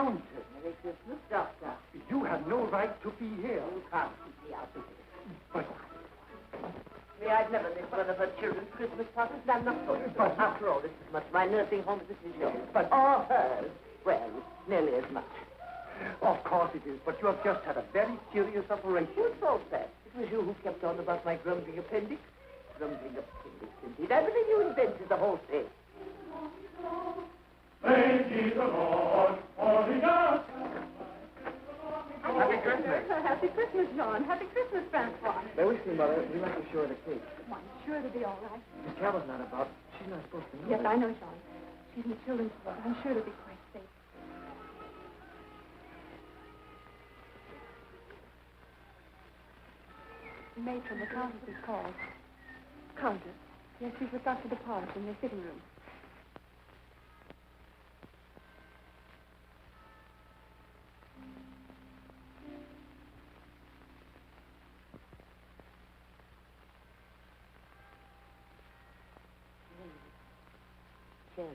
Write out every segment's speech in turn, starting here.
fountain. Merry Christmas, Doctor. You have no right to be here. You can't keep me out of here. But, Me, I've never missed one of her children's Christmas parties, and I'm not going to. But- After all, this is as much my nursing home as it is yours. But- Or hers. Well, nearly as much. of course it is, but you have just had a very serious operation. Who thought that? It was you who kept on about my grumbling appendix. Grumbling appendix, indeed. I believe you invented the whole thing. Praise ye the Lord, for he does. Happy Christmas. Happy Christmas, John. Happy Christmas, Francois. Now, listen, Mother, we like to show her the cake. Oh, I'm sure it'll be all right. Miss Cavell's not about. She's not supposed to know. Yes, I know, John. She's in the children's ward. I'm sure it'll be quite safe. The maid from the Countess is called. Countess? Yes, she's with Dr. DeParle in their sitting room. Jerry,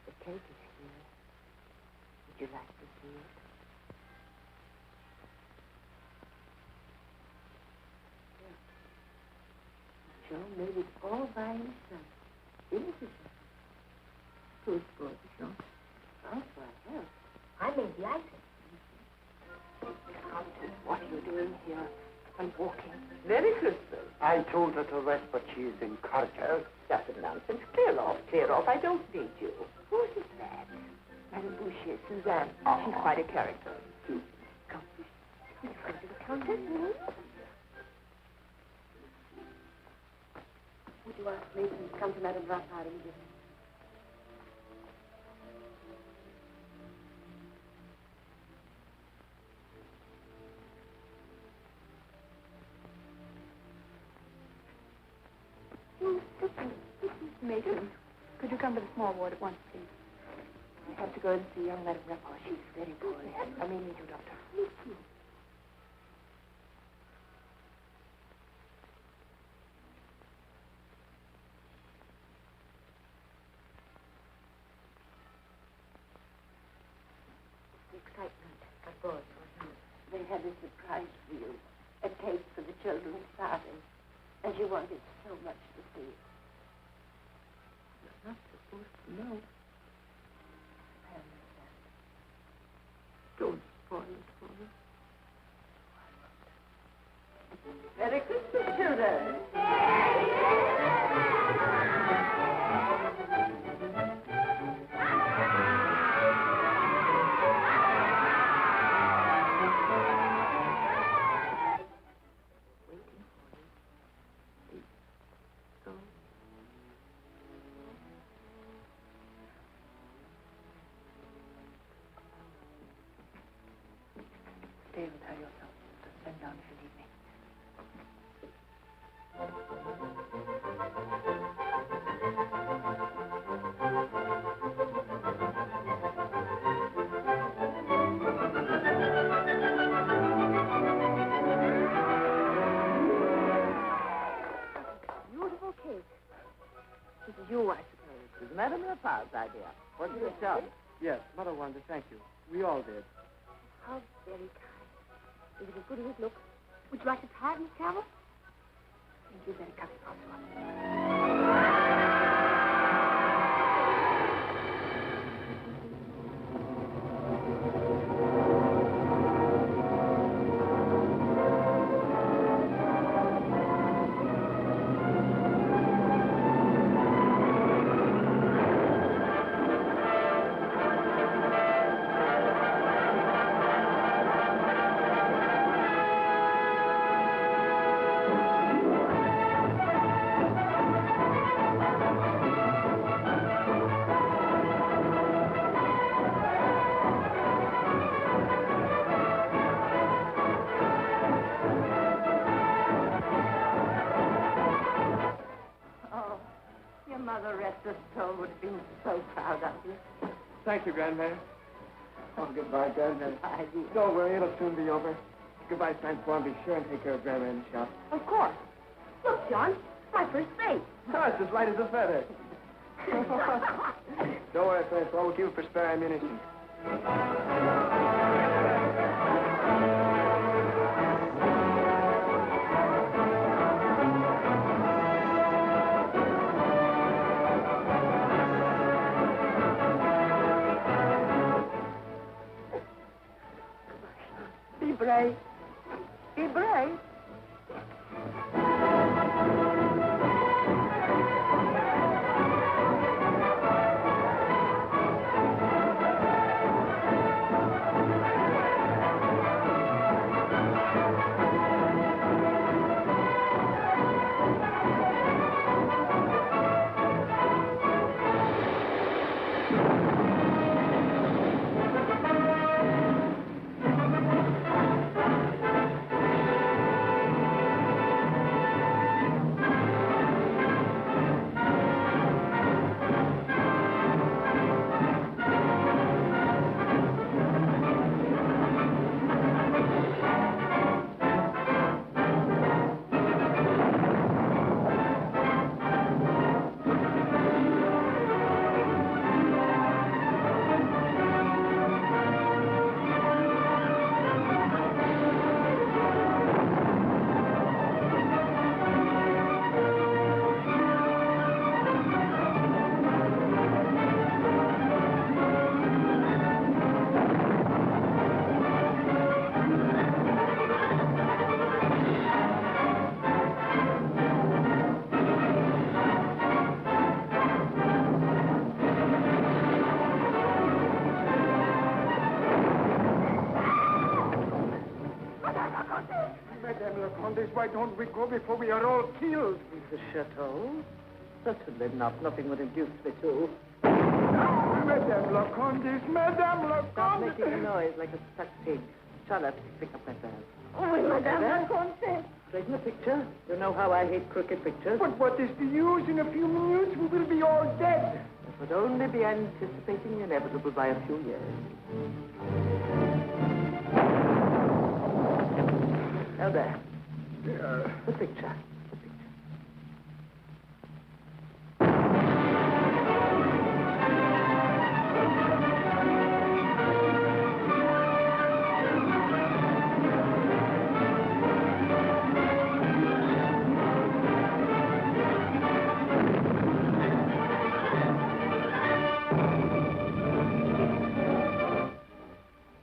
the cake is here. Would you like to see it? Joe made it all by himself. Innocent. Good boy, Joe. Oh, well, I made the icing. Countess, what are you doing here? I'm walking. Merry Christmas. I told her to rest, but she is encouraged. Just a nonsense. Clear off, clear off. I don't need you. Who's this man? Madame Boucher, Suzanne. Oh. She's quite a character. Come. Will you go to the Countess? Would you ask Mason to come to Madame Raffard immediately? Mason, could you come to the small ward at once, please? I have to go and see young Madame Raffard. She's very poorly. I may need you, Doctor. Me too. The excitement of both was they had a surprise for you, a cake for the children's party, and you wanted so much to see it. You're not supposed to know. I understand. Don't spoil it for me. Merry Christmas, children. Stay and tell yourself. Just send down if you need me. Beautiful cake. This is you, I suppose. It was Madame Raffard's idea. Wasn't it, John? Yes, Mother wanted to thank you. We all did. How very kind. Is it as good as it looks? Would you like to try it, Miss Cavell? I think you'd better come across one. Mother, rest her soul, would have been so proud of you. Thank you, Grandmother. Oh, goodbye, Grandmother. Goodbye, dear. Don't worry, it'll soon be over. Goodbye, Francois. Be sure and take care of Grandma in the shop. Of course. Look, John, my first base. Oh, it's as light as a feather. Don't worry, Francois. We'll keep it for spare ammunition. Be brave. Be brave. Why don't we go before we are all killed? The chateau? Certainly not. Nothing would induce me to. Madame la Comtesse, Madame la Stop Comtesse. making a noise like a stuck pig. Charlotte, pick up my bag. Oh, Madame la Comtesse. Straighten the picture. You know how I hate crooked pictures. But what is the use? In a few minutes, we will be all dead. It would only be anticipating the inevitable by a few years. Now there. The picture.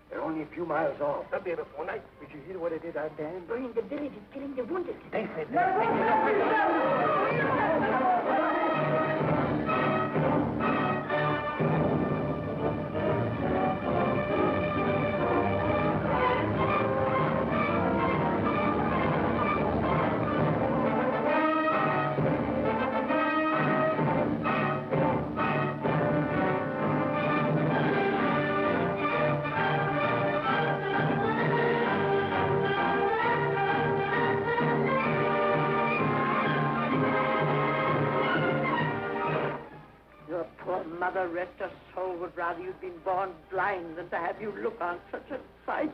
They're only a few miles off. They'll be here before night. Did you hear what they did out there? Burning the village is killing the wounded. They said Your poor mother, rest her soul, would rather you'd been born blind than to have you look on such a sight.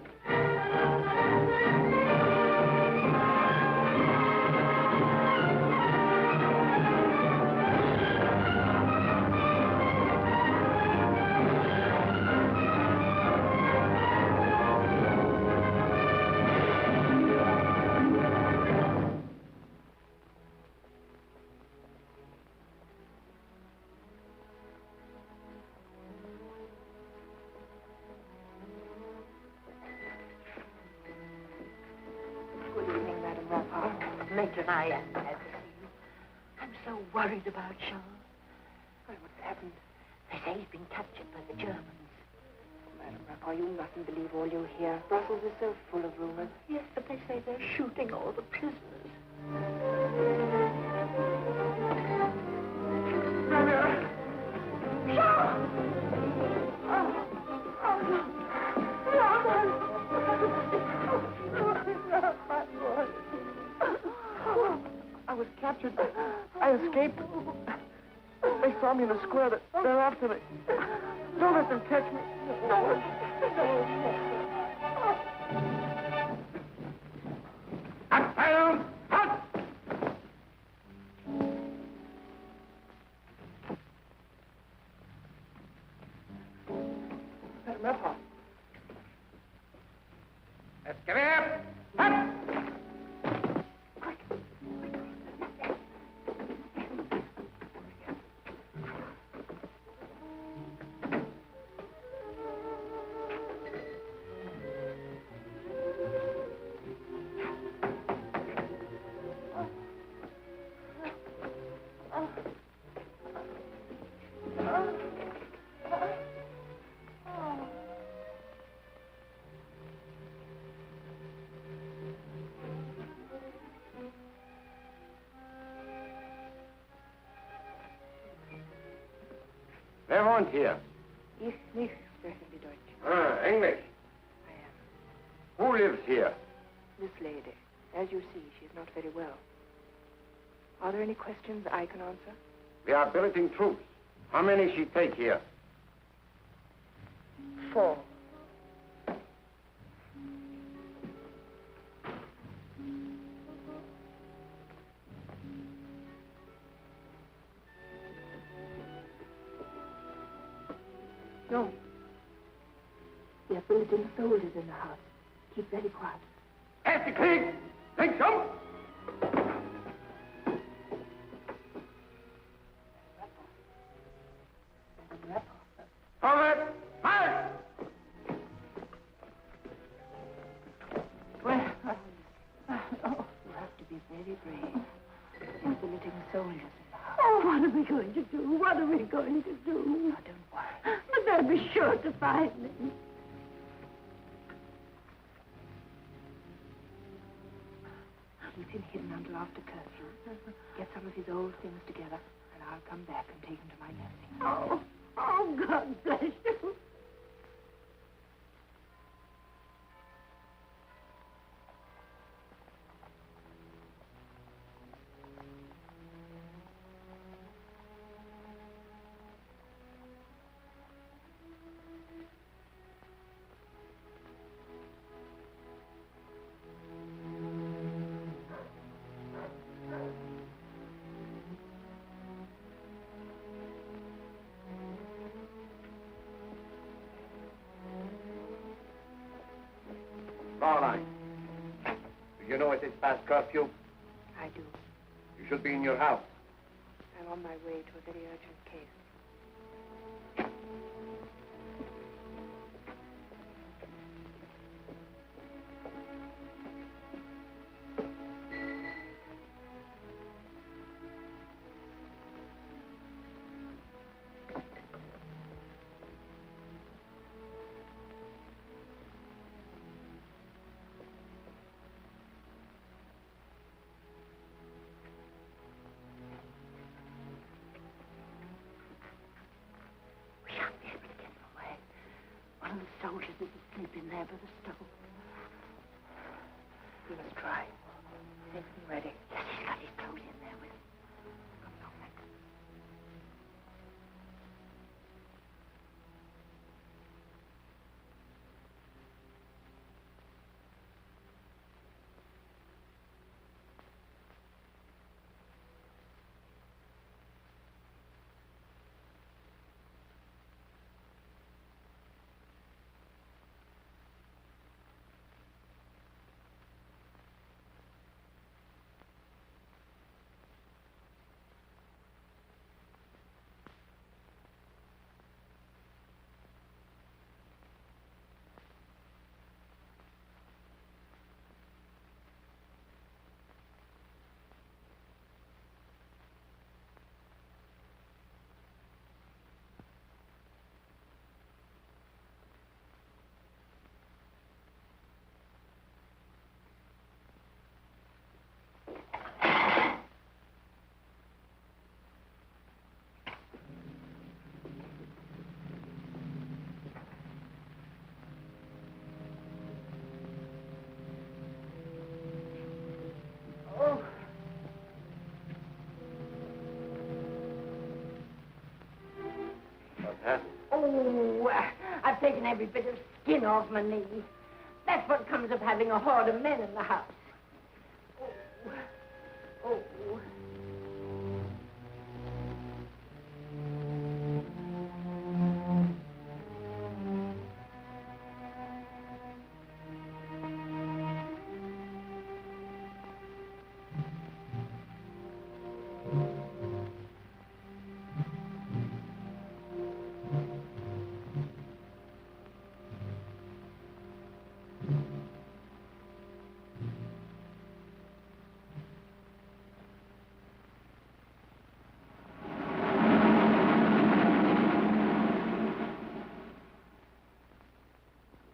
Major and I am glad to see you. I'm so worried about Sean. Well, what's happened? They say he's been captured by the Germans. Oh, Madam Rapper, you mustn't believe all you hear. Brussels is so full of rumors. Yes, but they say they're shooting all the prisoners. Brother! Sean! Oh, my boy. I was captured. I escaped. They saw me in the square. They're after me. Don't let them catch me. No. Fire! Halt! Wer wohnt hier? Ich nicht sprechen die Deutsch. Ah, English. I am. Who lives here? This lady. As you see, she's not very well. Are there any questions I can answer? We are billeting troops. How many she take here? 4. No. We are billeting soldiers in the house. Keep very quiet. Erste Krieg! Links um! Forward! Halt! Well, you have to be very brave. We're billeting soldiers in the house. Oh, what are we going to do? What are we going to do? Oh, don't worry. But they'll be sure to find me. Keep him hidden until after curfew. Get some of his old things together, and I'll come back and take him to my nursing. Oh, God bless you. Fraulein, do you know it is past curfew? I do. You should be in your house. I'm on my way to a very urgent case. One of the soldiers is asleep in there by the stove. We must try. Safe and ready. Yes, he's got his clothes in there with him. Come along, Mac. Oh, I've taken every bit of skin off my knee. That's what comes of having a horde of men in the house. Oh.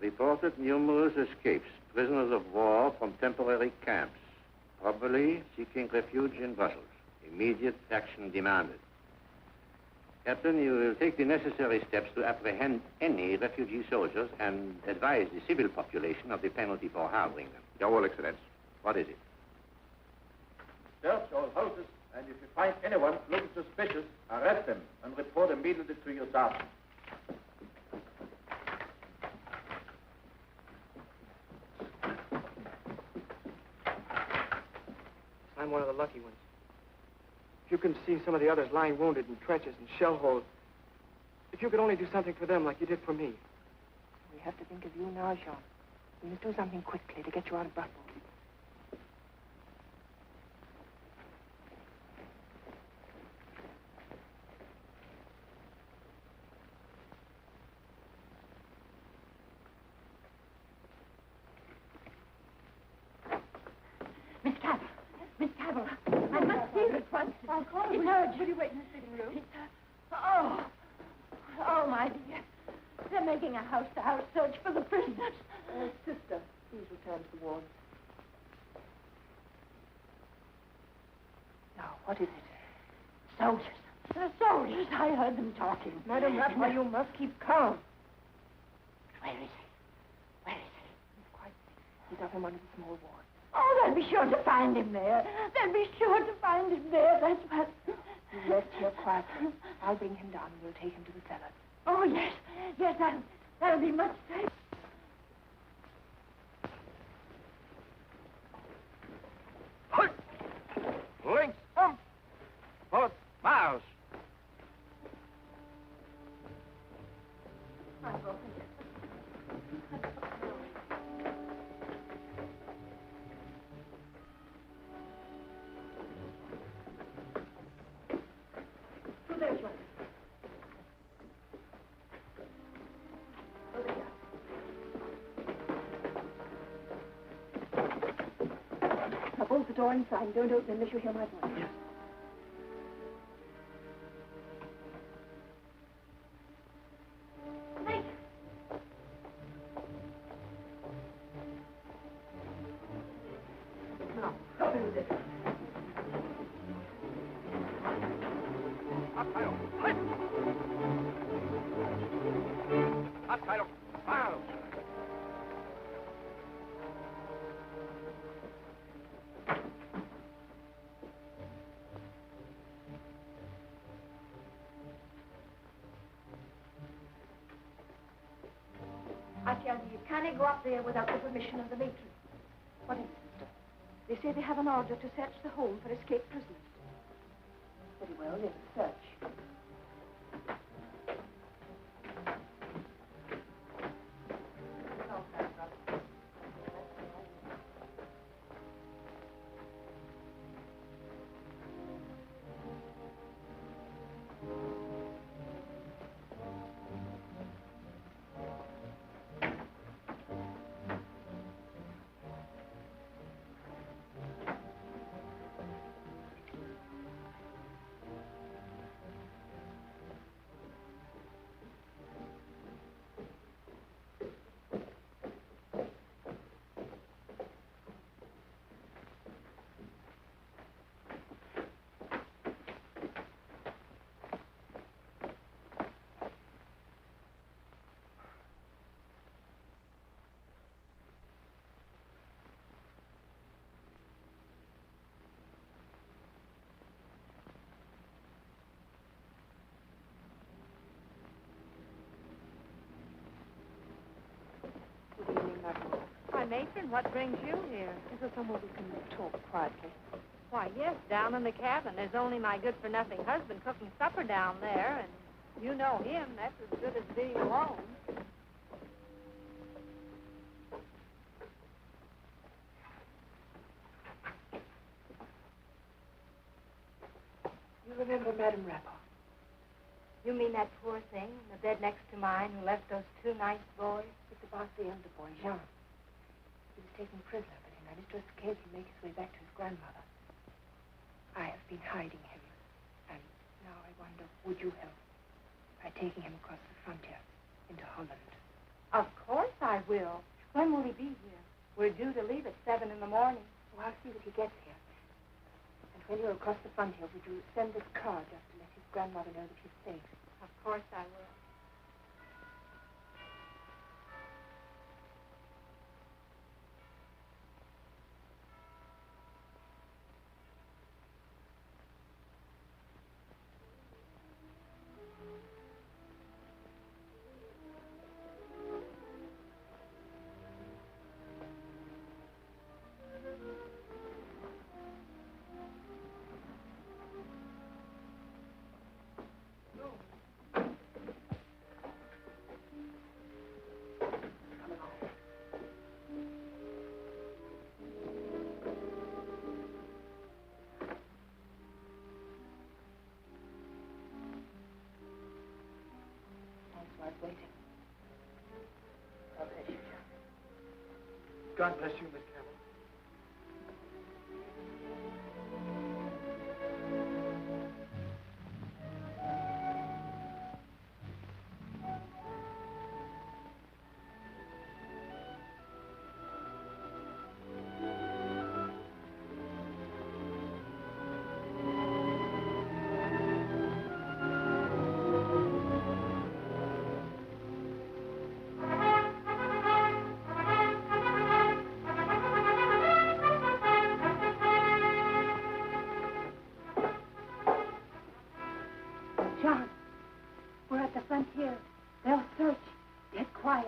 Reported numerous escapes, prisoners of war from temporary camps, probably seeking refuge in Brussels. Immediate action demanded. Captain, you will take the necessary steps to apprehend any refugee soldiers and advise the civil population of the penalty for harboring them. Your Excellence. What is it? Search all houses, and if you find anyone looking suspicious, arrest them and report immediately to your sergeant. I'm one of the lucky ones. If you can see some of the others lying wounded in trenches and shell holes, if you could only do something for them like you did for me. We have to think of you now, Jean. We must do something quickly to get you out of Brussels. Miss Cavell. Miss Cavell. I must see you at once. I'll call you. It's urgent. Will you wait in the sitting room? Oh, my dear. They're making a house-to-house search for the prisoners. Sister, please return to the wards. Now, what is it? Soldiers. The soldiers. I heard them talking. Madame Raphael, you must keep calm. Where is he? Where is he? He's quite sick. He's up in one of the small wards. Oh, they'll be sure to find him there. They'll be sure to find him there. That's what... You rest here quietly. I'll bring him down and we'll take him to the cellar. Oh, yes. Yes, that'll be much safer. Halt! Links, Both miles. Now, bolt the door inside and don't open unless you hear my voice. Yes. Now, help me with this. Abteilung, halt! Abteilung, miles. I tell you, you can't go up there without the permission of the matron. What is it, sister? They say they have an order to search the home for escaped prisoners. Very well, they will search. Why, matron, what brings you here? Is there somewhere we can talk quietly? Why, yes, down in the cabin. There's only my good-for-nothing husband cooking supper down there, and you know him. That's as good as being alone. You remember Madame Raphael? You mean that poor thing in the bed next to mine who left those two nice boys? It's about the elder boy, Jean. He was taken prisoner, but he managed to escape and make his way back to his grandmother. I have been hiding him, and now I wonder, would you help by taking him across the frontier into Holland? Of course I will. When will he be here? We're due to leave at 7 in the morning. Well, I'll see that he gets here. And when you're across the frontier, would you send this card just to let his grandmother know that he's safe? Of course I will. Waiting. God bless you, John. God bless you, Miss Cavell. John, we're at the frontier. They'll search. Get quiet.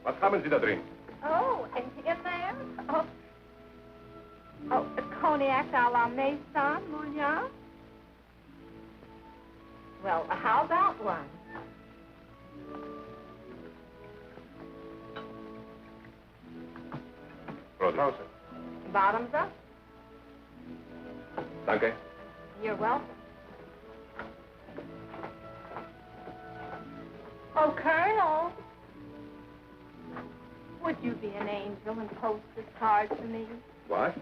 Was haben Sie da drin? Oh, and in there? Oh, a cognac a la Maison, Moulin? Well, how about one? Rothausen. Bottoms up? Danke. You're welcome. Oh, Colonel. Would you be an angel and post this card for me? What?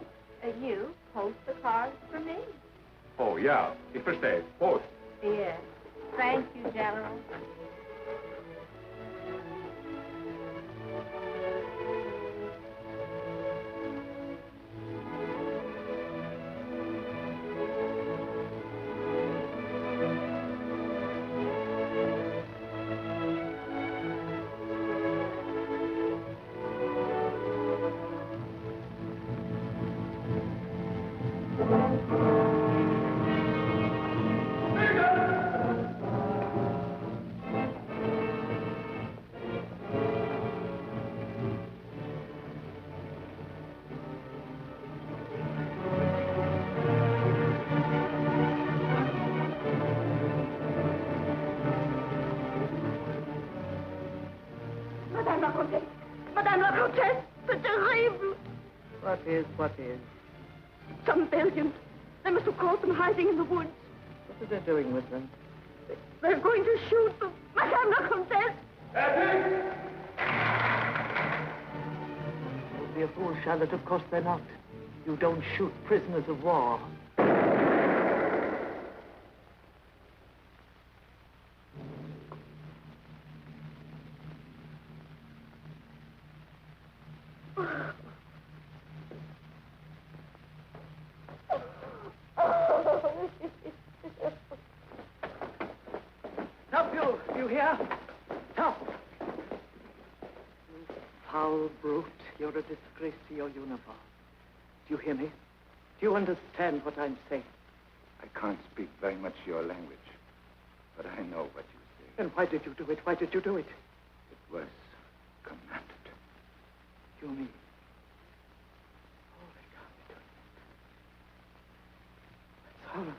You post the card for me. Oh, ja. Ich verstehe. Post. Yes. Thank you, General. Madame la Comtesse, c'est terrible. What is? Some Belgians. They must have caught them hiding in the woods. What are they doing with them? They're going to shoot them. Madame la Comtesse. Don't be a fool, Charlotte. Of course they're not. You don't shoot prisoners of war. Stop, you hear? Stop! You foul brute. You're a disgrace to your uniform. Do you hear me? Do you understand what I'm saying? I can't speak very much your language, but I know what you say. Then why did you do it? Why did you do it? It was commanded. You mean? Holy God. horrible.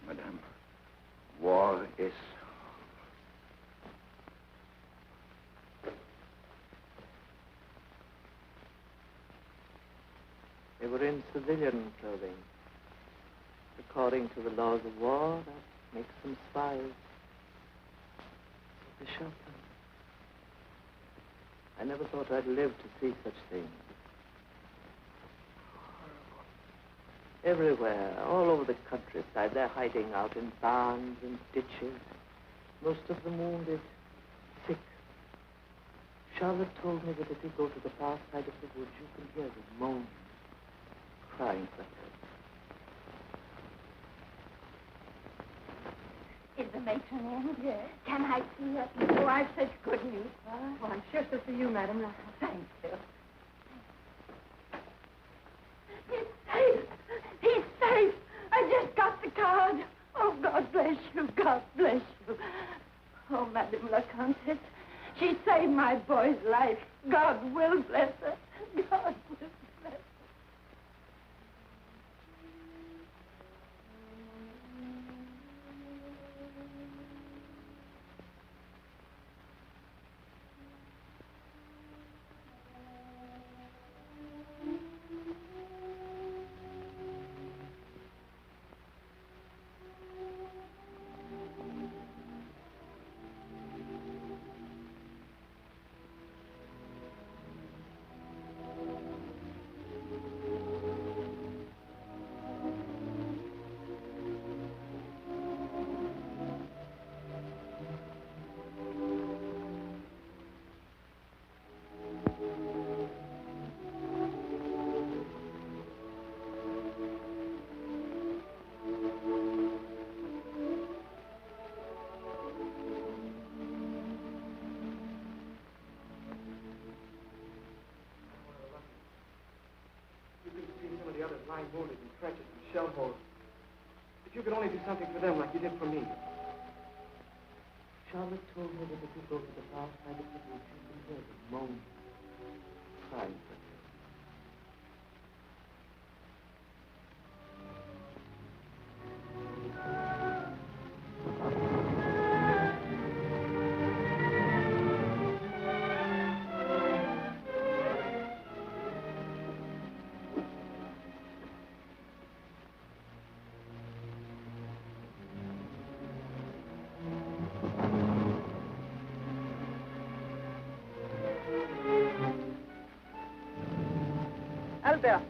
Madame, war is... They were in civilian clothing. According to the laws of war, that makes them spies. They shot them. I never thought I'd live to see such things. Everywhere, all over the countryside, they're hiding out in barns and ditches. Most of them wounded, sick. Charlotte told me that if you go to the far side of the woods, you can hear them moaning, crying for help. Is the matron in? Yes. Can I see her? Oh, I've such good news for her. Oh, I'm sure so for you, Madam. Thank you. He's safe. He's safe. I just got the card. Oh, God bless you. God bless you. Oh, Madame la Comtesse, she saved my boy's life. God will bless her. God will bless her. Lying wounded in trenches and shell holes. If you could only do something for them like you did for me. Charlotte told me that if you go to the far side of the woods, you can hear them moaning, crying for help. Albert.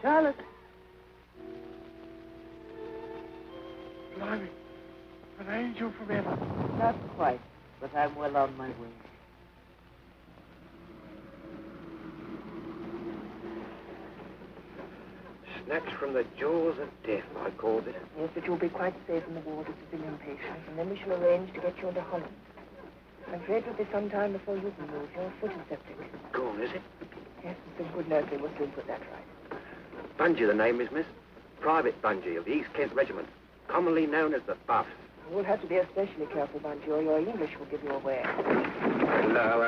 Charlotte! Blimey, an angel from heaven. Not quite, but I'm well on my way. Snatched from the jaws of death, I called it. Yes, but you'll be quite safe in the ward of civilian patients, and then we shall arrange to get you into Holland. I'm afraid it'll be some time before you can move. Your foot is septic. Gone, is it? Yes, and some good nursing will soon put that right. Bungie, the name is, miss. Private Bungie of the East Kent Regiment, commonly known as the Buffs. You'll have to be especially careful, Bungie, or your English will give you away. Hello.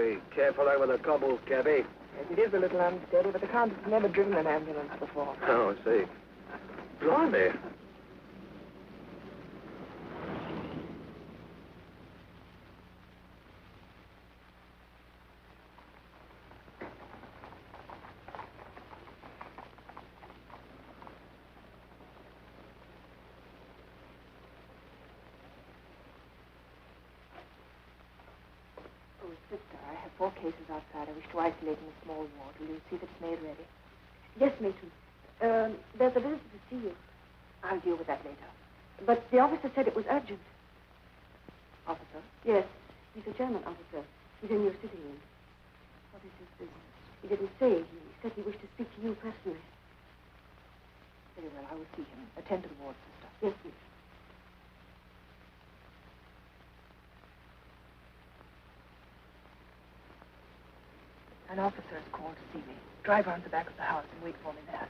Hey, careful over the cobbles, cabby. Yes, it is a little unsteady, but the Count has never driven an ambulance before. Oh, I see. Blimey. Oh, sister, I have 4 cases outside. I wish to isolate in a small ward. Will you see that it's made ready? Yes, matron. There's a visitor to see you. I'll deal with that later. But the officer said it was urgent. Officer? Yes, he's a German officer. He's in your sitting room. What is his business? He didn't say. He said he wished to speak to you personally. Very well, I will see him. Attend to the ward, sister. Yes, matron. An officer has called to see me. Drive round the back of the house and wait for me there.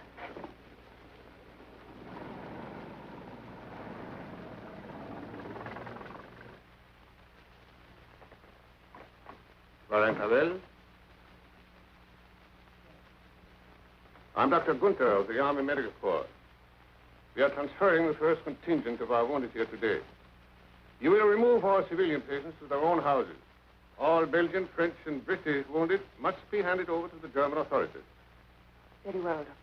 Cavell. I'm Dr. Gunther of the Army Medical Corps. We are transferring the first contingent of our wounded here today. You will remove all civilian patients to their own houses. All Belgian, French, and British wounded must be handed over to the German authorities. Very well, Dr. Gunther.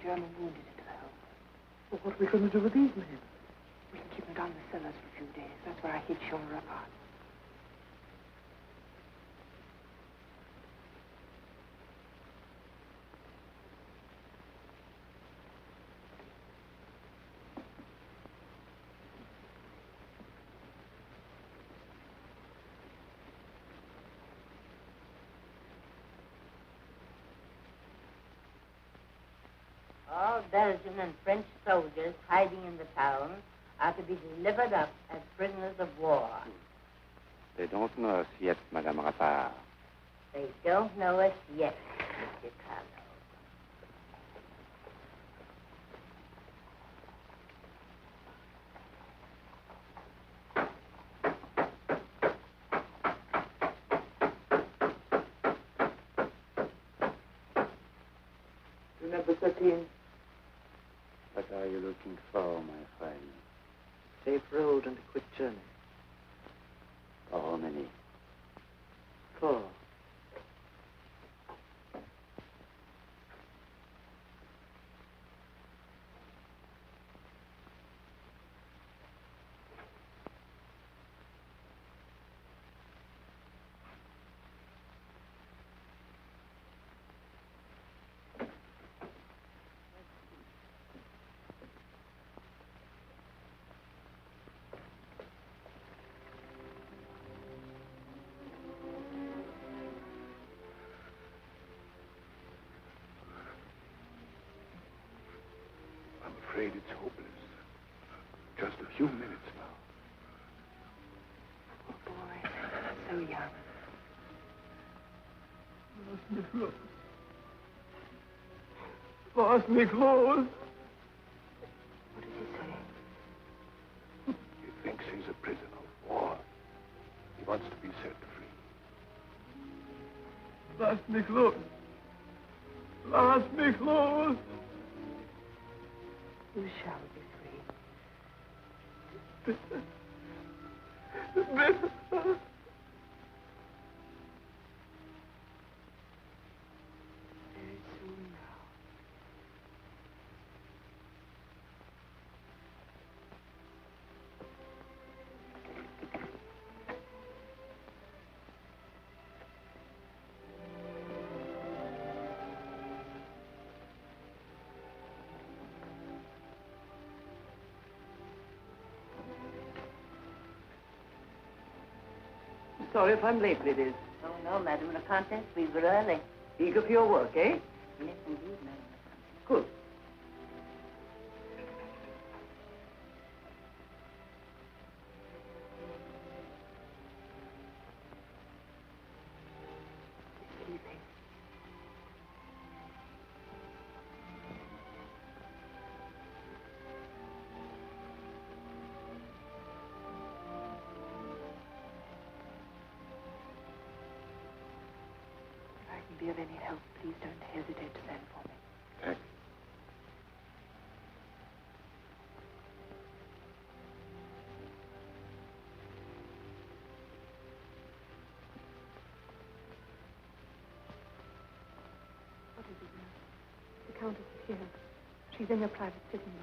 German wounded into the home. Well, what are we going to do with these men? We can keep them down in the cellars for a few days. That's where I hid Shaw up on. All Belgian and French soldiers hiding in the town are to be delivered up as prisoners of war. They don't know us yet, Madame Rappard. They don't know us yet, Mr. Carlo. Number 13. What are you looking for, my friend? Safe road and a quick journey. For how many? 4. I'm afraid it's hopeless. Just a few minutes now. Poor boy. So young. Lost me clothes. What does he say? He thinks he's a prisoner of war. He wants to be set free. Lost me clothes. Lost me clothes. You shall be free. Very soon now. Sorry if I'm late, ladies. Oh, no, Madame la Comtesse, we were early. Eager for your work, eh? Yes, indeed, Madame la Comtesse. Good. Sleeping. If I can be of any help, please don't hesitate to send for me. Thank you. What is it, nurse? The Countess is here. She's in her private sitting room.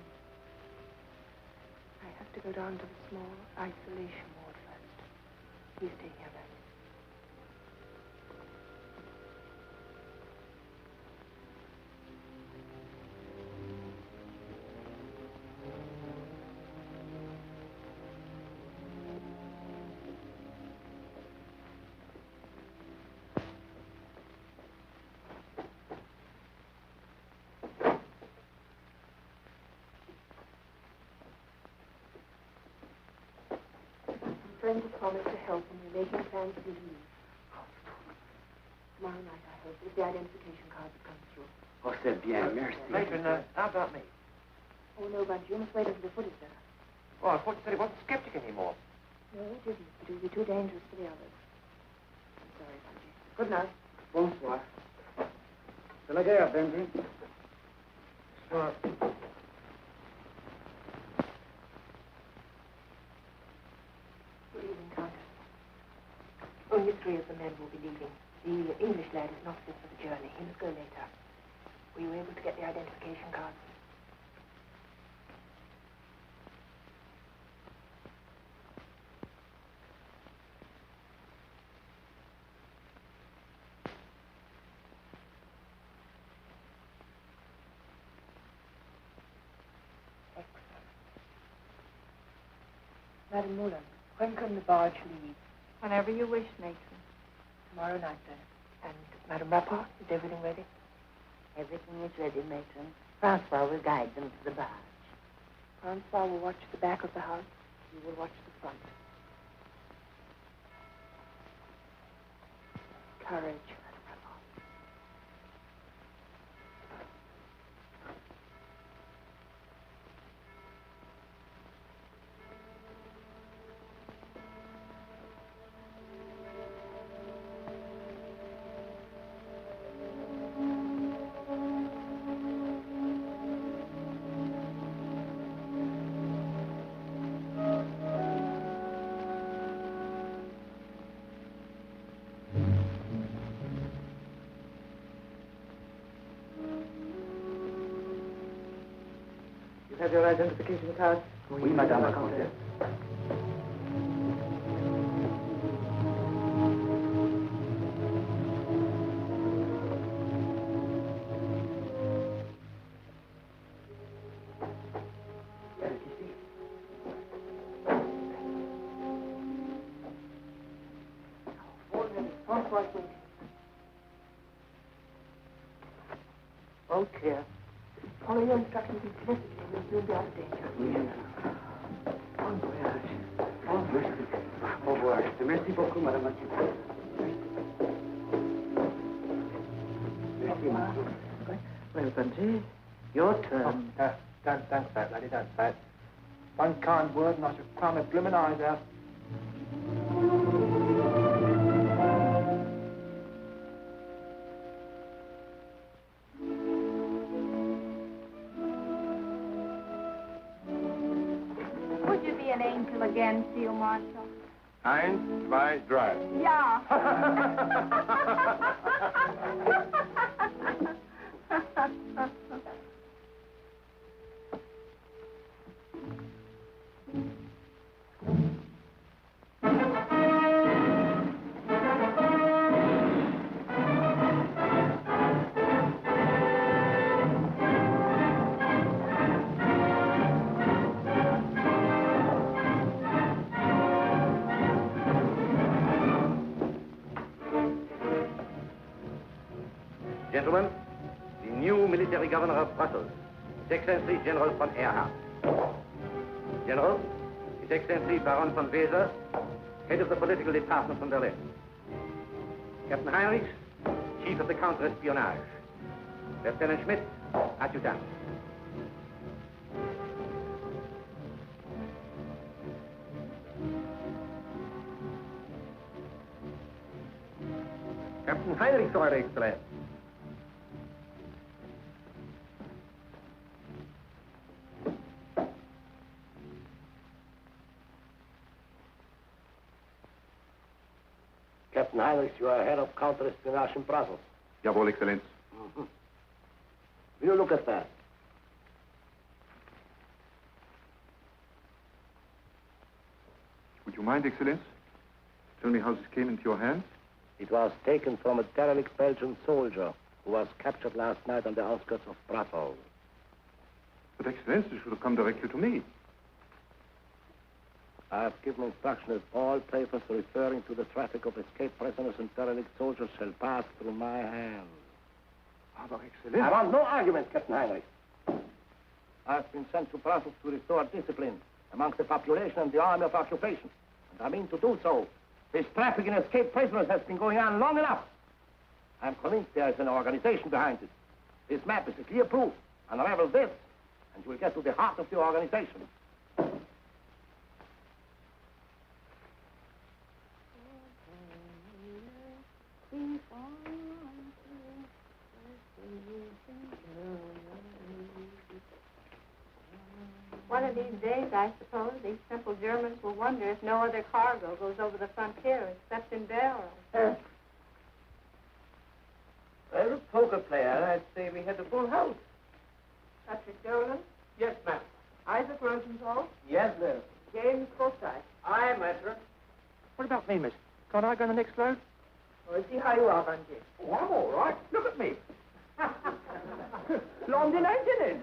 I have to go down to the small isolation ward first. You stay here, Madam. friends have promised to help, and we're making plans for you to leave. Tomorrow night, I hope, if the identification cards have come through. Oh, c'est bien, merci. Matron, how about me? Oh, no, Bunch, you must wait until the foot is better. Oh, I thought you said he wasn't skeptic anymore. No, it isn't, but it would be too dangerous for the others. I'm sorry, Bungie. Good night. Bonsoir. C'est la guerre, Benji. Sure. Good evening, Countess. Only 3 of the men will be leaving. The English lad is not fit for the journey. He must go later. Were you able to get the identification cards? Madam Mullen, when can the barge leave? Whenever you wish, matron. Tomorrow night, then. And Madam Rapport, is everything ready? Everything is ready, matron. Francois will guide them to the barge. Francois will watch the back of the house. You will watch the front. Courage, Madam Rapport. Have your identification card? Oui, Madame la Comtesse. All clear. Follow your instructions implicitly, and you'll soon be out of danger. Bon voyage. Oh, merci. Au revoir. Merci beaucoup, Madame la Comtesse. Merci, Madame. Well, Bungie, your turn. Don't say it, lady, don't say it. One kind word and I should cry my blooming eyes out. Would you be an angel again, Field Marshal? 1, 2, 3. Yeah. Gentlemen, the new military governor of Brussels, His Excellency General von Erhardt. General, His Excellency Baron von Weser, head of the political department from Berlin. Captain Heinrichs, chief of the counter-espionage. Lieutenant Schmidt, adjutant. Captain Heinrichs, Eure Exzellenz. Captain Heinrichs, you are head of counter-espionage in Brussels. Jawohl, Exzellenz. Will you look at that? Would you mind, Excellenz? Tell me how this came into your hands? It was taken from a derelict Belgian soldier who was captured last night on the outskirts of Brussels. But, Excellenz, you should have come directly to me. I have given instructions that all papers referring to the traffic of escaped prisoners and derelict soldiers shall pass through my hands. Aber, Excellenz... I want no arguments, Captain Heinrich. I have been sent to Brussels to restore discipline amongst the population and the army of occupation. And I mean to do so. This traffic in escaped prisoners has been going on long enough. I'm convinced there is an organization behind it. This map is a clear proof. Unravel this, and you will get to the heart of the organization. One of these days, I suppose, these simple Germans will wonder if no other cargo goes over the frontier except in barrels. Well, a poker player, I'd say we had a full house. Patrick Dolan? Yes, ma'am. Isaac Rosenthal? Yes, ma'am. James Forsyth? Aye, master. What about me, miss? Can't I go on the next load? Well, see how you are, Bunty. Oh, I'm all right. Look at me. London, ain't it?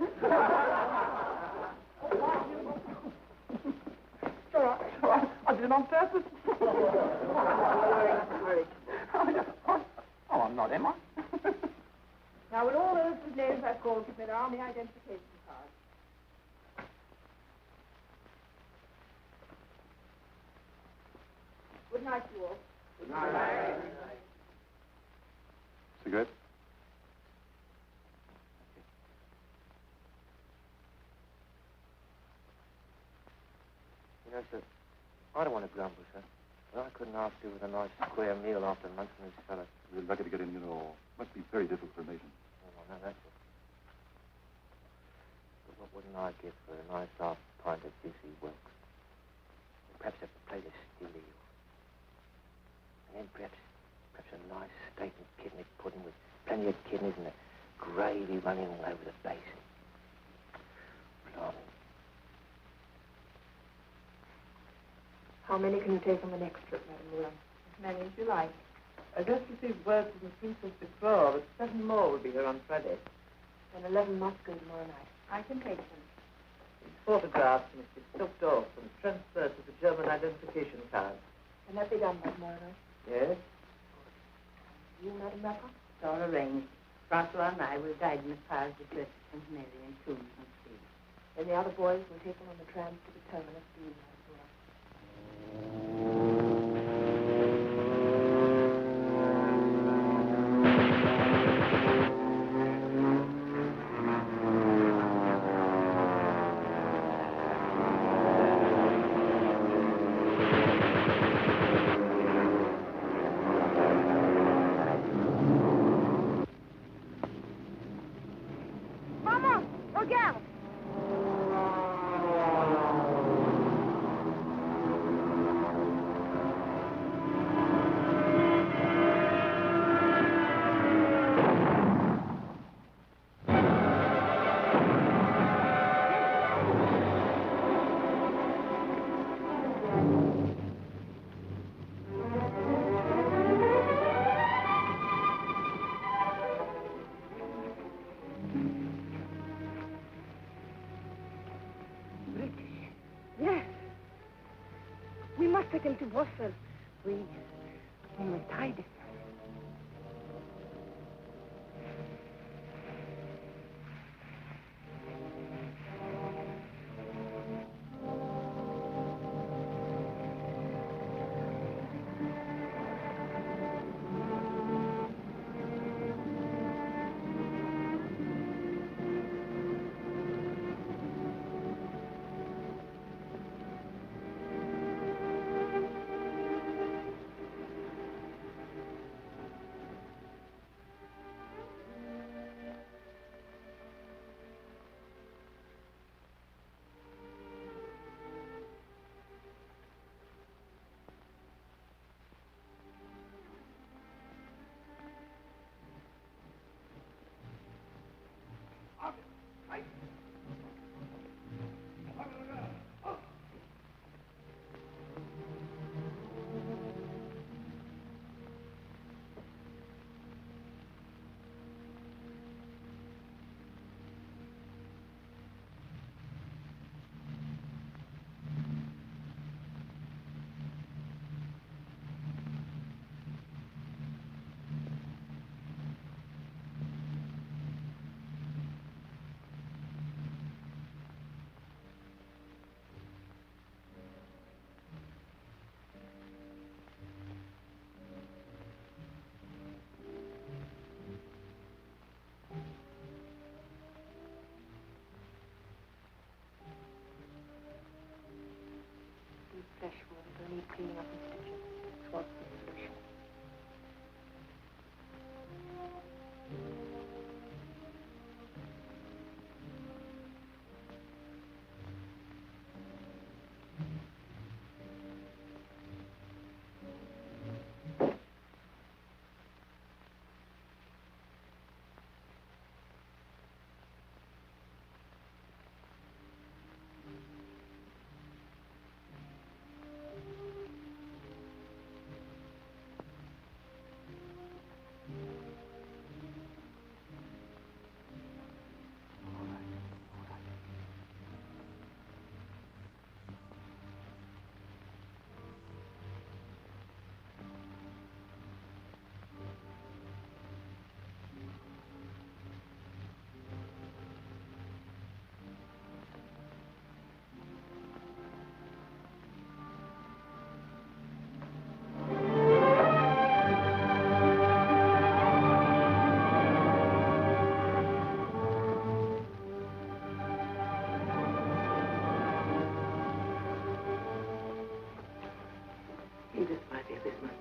It's all right, it's all right. I did it on purpose. Oh, I'm not, am I? Now, will all those whose names I've called give me their army identification cards? Good night, you all. Good night. Cigarette? You know, sir, I don't want to grumble, sir. But I couldn't half do with a nice square meal after months from this fella. You're lucky to get in, you know. Must be very difficult for a Mason. Oh, no, that's it. But what wouldn't I give for a nice half pint of juicy Wilkes? Perhaps a plate of stew. And then perhaps a nice steak and kidney pudding with plenty of kidneys and the gravy running all over the basin. Blimey. How many can you take on the next trip, Madame Moulin? As many as you like. I just received word from the Princess Victoire that 7 more will be here on Friday. Then 11 must go tomorrow night. I can take them. These photographs must be soaked off and transferred to the German identification card. Can that be done by tomorrow night? Yes? You, Madame Rapper? It's all arranged. Francois and I will guide you as far as the Church of St. Mary and Tombs and Street. Then the other boys will take them on the trams to the terminus for you, Madame Moulin. Vamos! Regarde! Yes. We must take him to Brussels. We must hide him.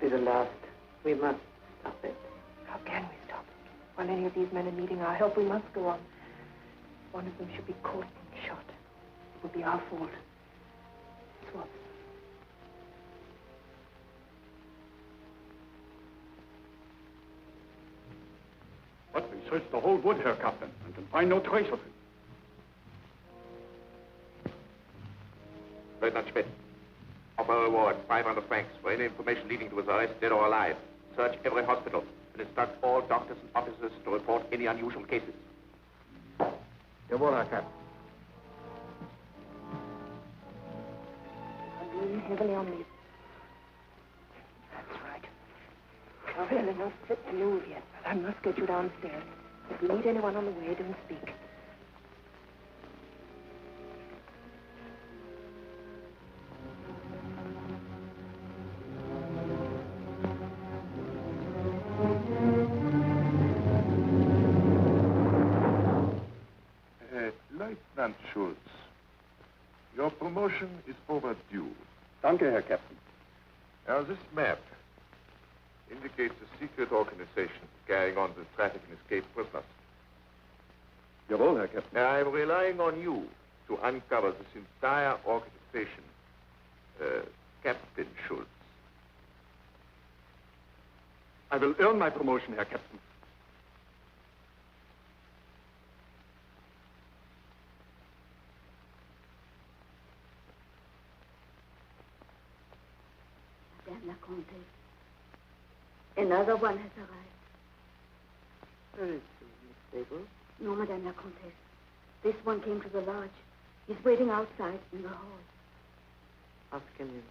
be the last. We must stop it. How can we stop it? While any of these men are needing our help, we must go on. One of them should be caught and shot. It will be our fault. Swap. But we searched the whole wood, Herr Captain, and can find no trace of him. Lieutenant Schmidt, offer a reward, 500 francs, for any information leading to his arrest, dead or alive. Search every hospital and instruct all doctors and officers to report any unusual cases. Jawohl, Herr Captain. I'm leaning heavily on these. That's right. You're really not fit to move yet, but I must get you downstairs. If you meet anyone on the way, don't speak. Lieutenant Schultz, your promotion is overdue. Danke, Herr Captain. Now, this map indicates a secret organization carrying on the traffic in escaped prisoners. Jawohl, Herr Captain. Now, I'm relying on you to uncover this entire organization, Captain Schultz. I will earn my promotion, Herr Captain. Madame la Comtesse, another one has arrived. Where is he, Miss Sable? No, Madame la Comtesse. This one came to the lodge. He's waiting outside in the hall. Ask him in.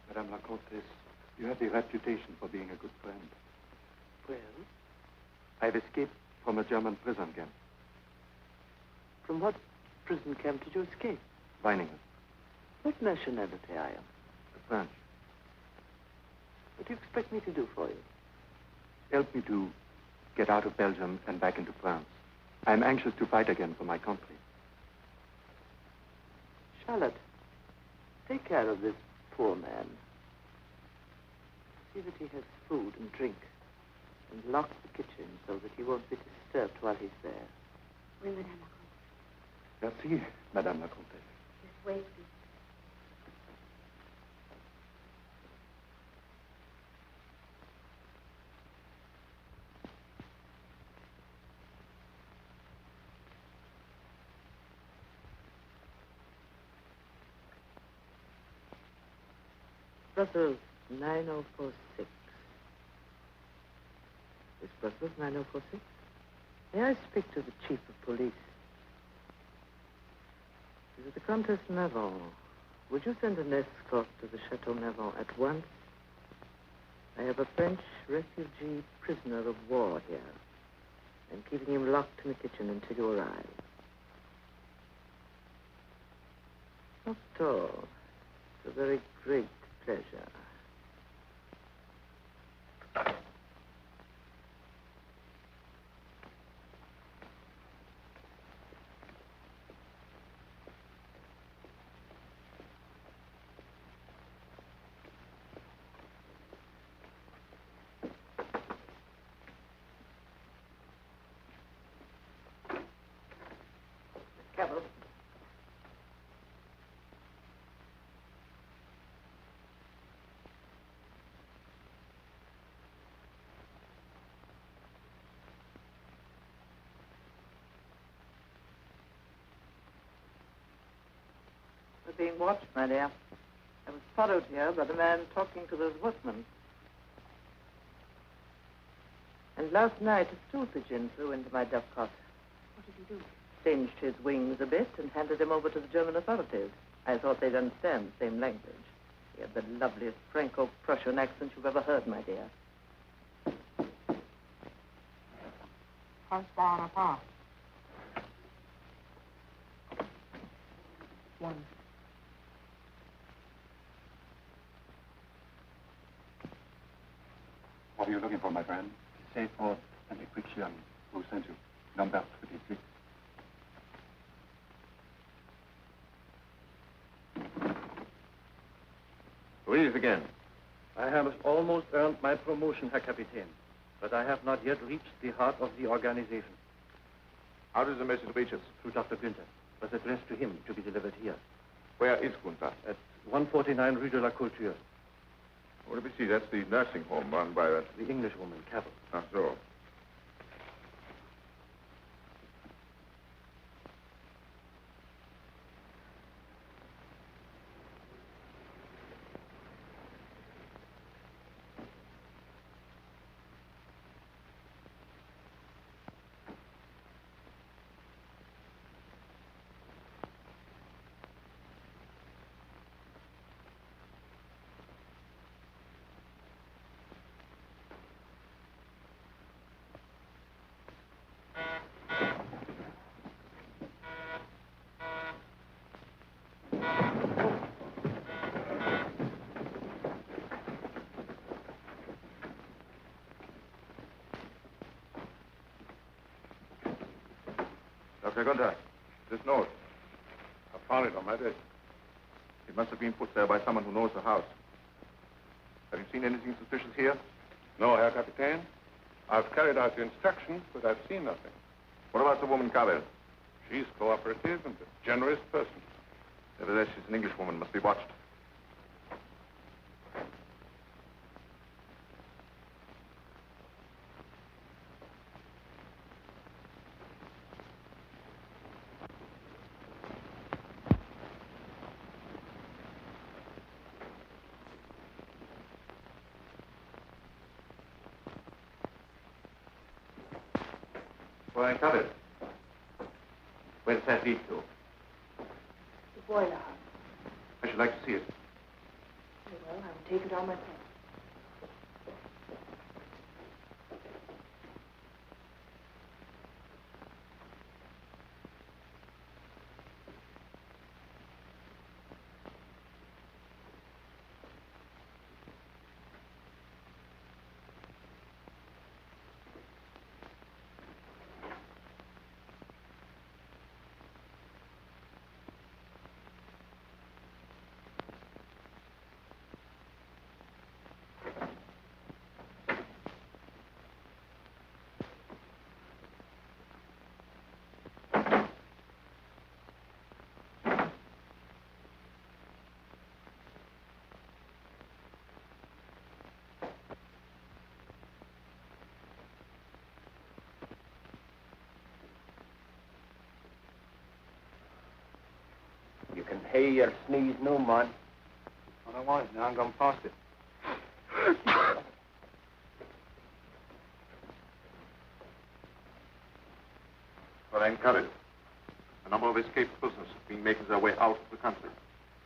Madame la Comtesse, you have the reputation for being a good friend. Well? I've escaped from a German prison camp. From what prison camp did you escape? Weiningen, What nationality are you? French. What do you expect me to do for you? Help me to get out of Belgium and back into France. I'm anxious to fight again for my country. Charlotte, take care of this poor man. See that he has food and drink. And lock the kitchen so that he won't be disturbed while he's there. Oui, Madame la Comtesse. Merci, Madame la Comtesse. Just wait, please. Brussels 9046. Is Brussels 9046? May I speak to the chief of police? Is it the Countess Navon? Would you send an escort to the Chateau Navon at once? I have a French refugee prisoner of war here. I'm keeping him locked in the kitchen until you arrive. Not at all. It's a very great pleasure. Cavell. We're being watched, my dear. I was followed here by the man talking to those workmen. And last night, a stool pigeon flew into my dovecot. What did he do? Singed his wings a bit and handed him over to the German authorities. I thought they'd understand the same language. He had the loveliest Franco-Prussian accent you've ever heard, my dear. One. What are you looking for, my friend? Say for An equestrian who sent you. Number 36. Read it again. I have almost earned my promotion, Herr Kapitän, but I have not yet reached the heart of the organization. How does the message reach us? Through Dr. Günther. Was addressed to him to be delivered here. Where is Gunther? At 149 Rue de la Culture. What do we see? That's the nursing home run by that. The Englishwoman, Cavell. Ah, so. Dr. Gunther, this note. I found it on my desk. It must have been put there by someone who knows the house. Have you seen anything suspicious here? No, Herr Kapitän. I've carried out the instructions, but I've seen nothing. What about the woman Cavell? She's cooperative and a generous person. Nevertheless, she's an Englishwoman, must be watched. Fräulein Cavell. Where does that lead to? The boiler house. I should like to see it. Very well, I will take it on myself. You can hear your sneeze no, man. I don't want it now. I'm going past it. Fräulein Cavell, a number of escaped prisoners have been making their way out of the country.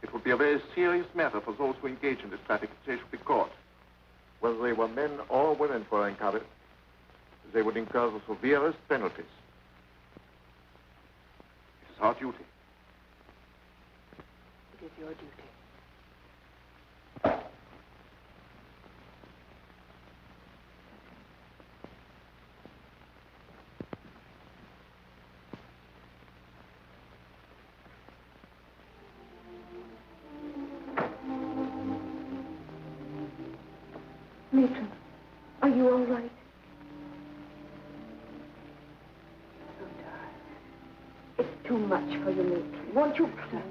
It would be a very serious matter for those who engage in this traffic if they should be caught. Whether they were men or women, Fräulein Cavell, they would incur the severest penalties. It is our duty. It is your duty. Matron, are you all right? It's too much for you, Matron. Won't you please?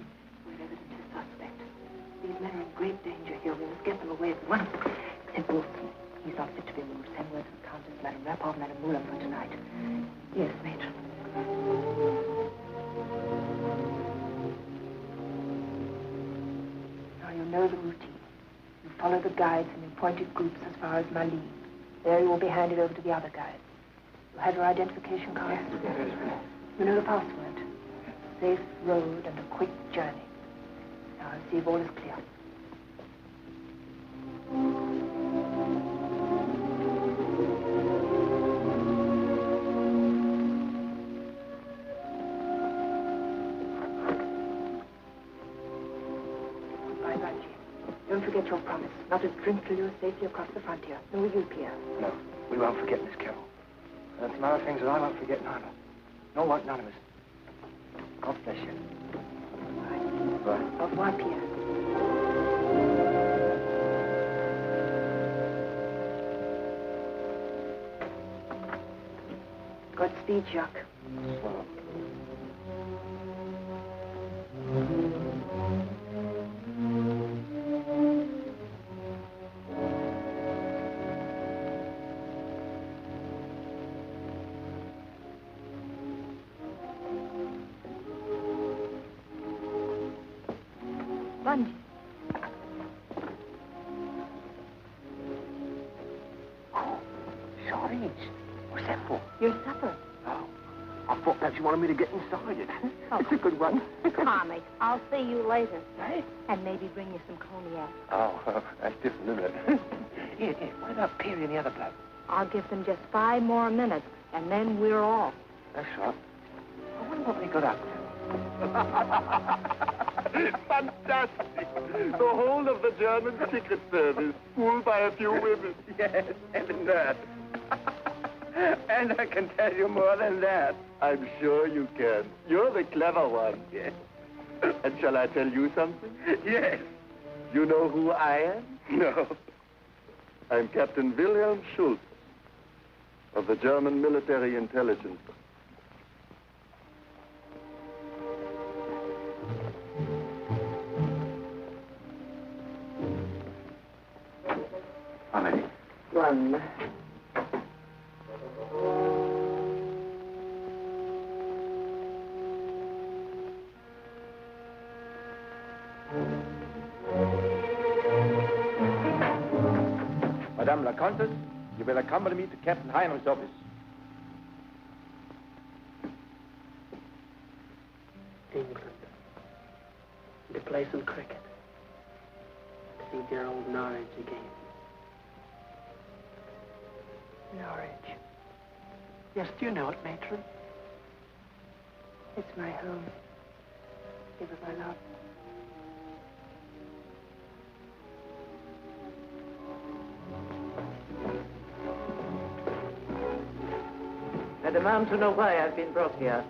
We're evidence is suspect. These men are in great danger here. We must get them away at once. Except Wolfson. He's not fit to be moved. Send word to the Countess, Madame Rapov, Madame Muller for tonight. Yes, Matron. Now you know the routine. You follow the guides in appointed groups as far as Mali. There you will be handed over to the other guides. You have your identification card? Yes. You know the password. Safe road and a quick journey. Now I'll see if all is clear. Goodbye, Ranji. Don't forget your promise. Not a drink till you're safely across the frontier. No, will you, Pierre? No, we won't forget, Miss Carroll. That's a lot of things that I won't forget, neither. No, what, none of us. God bless you. Bye. Au revoir, Pierre. Godspeed, Jacques. Bungie. Sardines. What's that for? Your supper. Oh, I thought perhaps you wanted me to get inside it. Oh. It's a good one. Tommy, I'll see you later. Hey? And maybe bring you some cognac. Oh, that's different, isn't it? Here, what about Peary and the other bloke? I'll give them just 5 more minutes, and then we're off. That's right. I wonder what they got up to. Fantastic! The whole of the German Secret Service, fooled by a few women. Yes, and a nurse. And I can tell you more than that. I'm sure you can. You're the clever one. Yes. And shall I tell you something? Yes. You know who I am? No. I'm Captain Wilhelm Schultz of the German Military Intelligence. How many? 1. Madame la Countess, you will accompany me to Captain Heinrich's office. England. To play some cricket. To see dear old Norwich again. Norwich. Yes, do you know it, matron? It's my home. Give it my love. I demand to know why I've been brought here.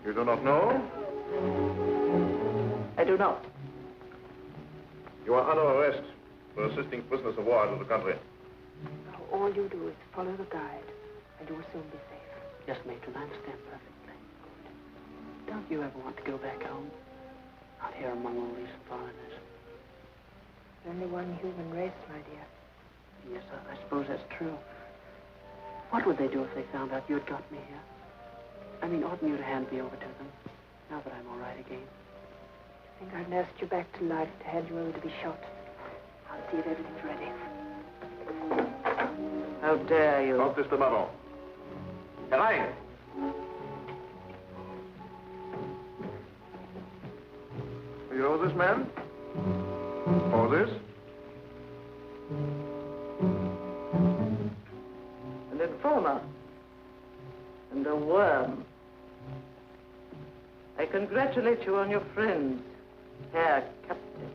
You do not know? I do not. You are under arrest for assisting prisoners of war out of the country. Now, all you do is follow the guide, and you will soon be safe. Yes, matron, I understand perfectly. Good. Don't you ever want to go back home? Out here among all these foreigners. Only one human race, my dear. Yes, I suppose that's true. What would they do if they found out you'd got me here? I mean, oughtn't you to hand me over to them, now that I'm all right again? I think I've nursed you back to life to hand you over to be shot. I'll see if everything's ready. How dare you? Countess de Maron. Herein! Do you know this man? Or this? An informer. And a worm. I congratulate you on your friends, Herr Captain.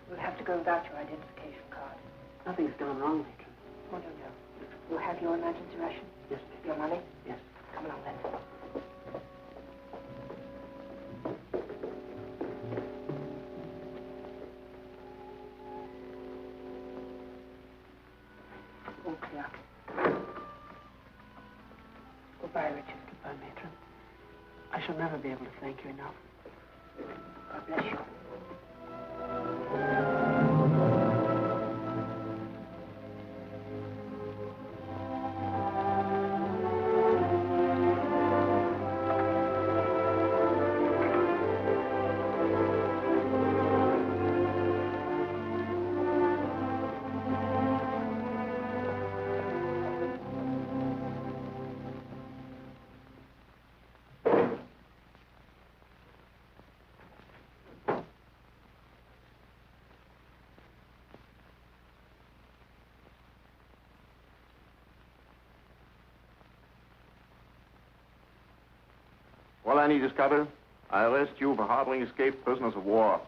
We'll have to go without your identification card. Nothing's gone wrong, matron. Oh, no. You'll have your emergency ration? Yes, Your money? yes. Come along, then. All clear. Goodbye, Richard. Goodbye, matron. I shall never be able to thank you enough. God bless you. All I need is cover. I arrest you for harboring escaped prisoners of war.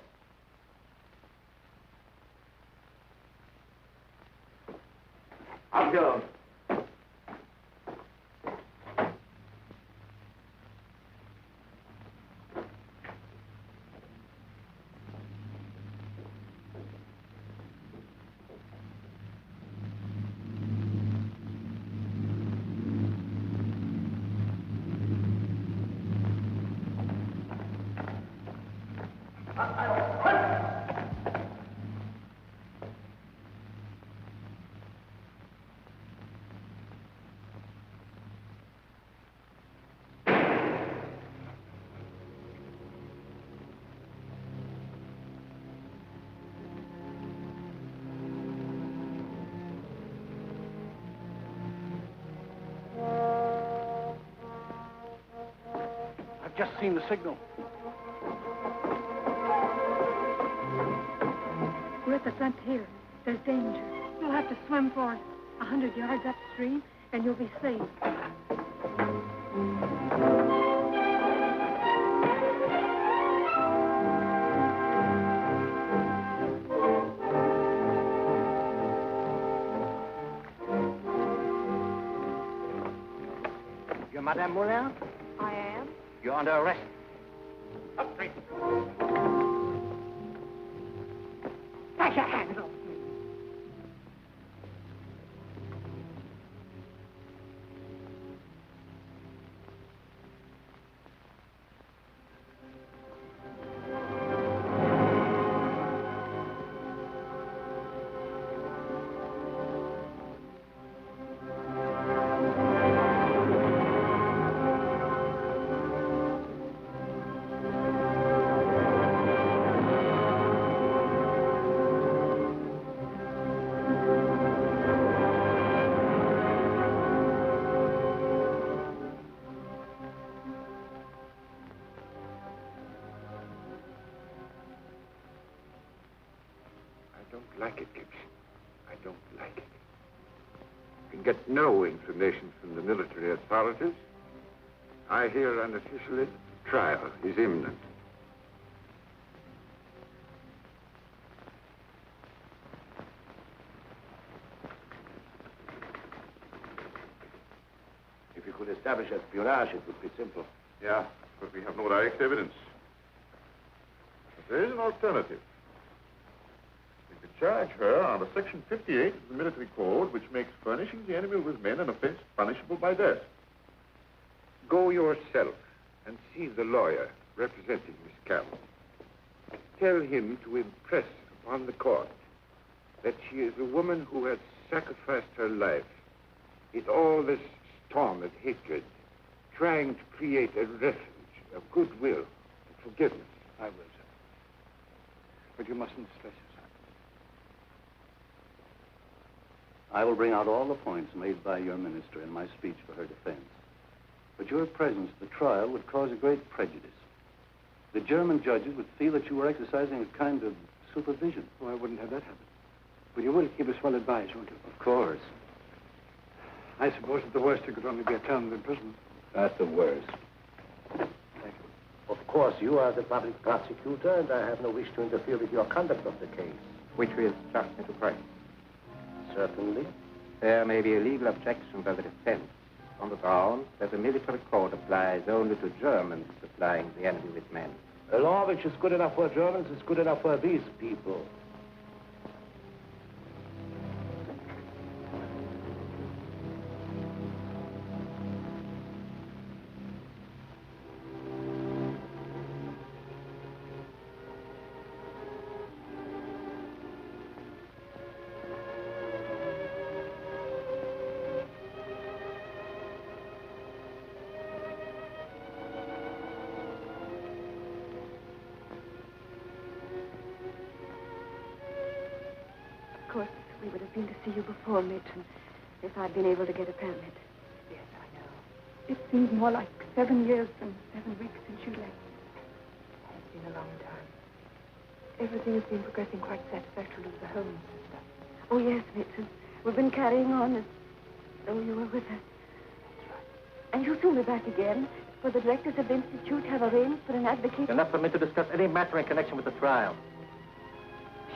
just seen the signal. We're at the frontier. There's danger. You'll have to swim for it. 100 yards upstream, and you'll be safe. You're Madame Moulin? I am. You're under arrest. Up straight. Take your hands off me. I don't like it, Gibson. I don't like it. You can get no information from the military authorities. I hear unofficially trial is imminent. If you could establish espionage, it would be simple. Yeah, but we have no direct evidence. But there is an alternative. We could charge her under Section 58 of the Military Code, which makes furnishing the enemy with men an offense punishable by death. Go yourself and see the lawyer representing Miss Cavell. Tell him to impress upon the court that she is a woman who has sacrificed her life in all this storm of hatred, trying to create a refuge of goodwill and forgiveness. I will, sir. But you mustn't stress yourself. I will bring out all the points made by your minister in my speech for her defense. But your presence at the trial would cause a great prejudice. The German judges would feel that you were exercising a kind of supervision. Oh, I wouldn't have that happen. But you will keep us well advised, won't you? Of course. I suppose at the worst it could only be a term of imprisonment. At the worst. Thank you. Of course, you are the public prosecutor, and I have no wish to interfere with your conduct of the case. Which will trust me to pray. Certainly. There may be a legal objection by the defense on the ground that the military code applies only to Germans supplying the enemy with men. A law which is good enough for Germans is good enough for these people. Of course, we would have been to see you before, Matron, if I'd been able to get a permit. Yes, I know. It seems more like 7 years than 7 weeks since you left. It's been a long time. Everything has been progressing quite satisfactorily with the homes and stuff. Oh, yes, Matron. We've been carrying on as though you were with us. That's right. And you'll soon be back again, for the directors of the Institute have arranged for an advocate. You're not permitted to discuss any matter in connection with the trial.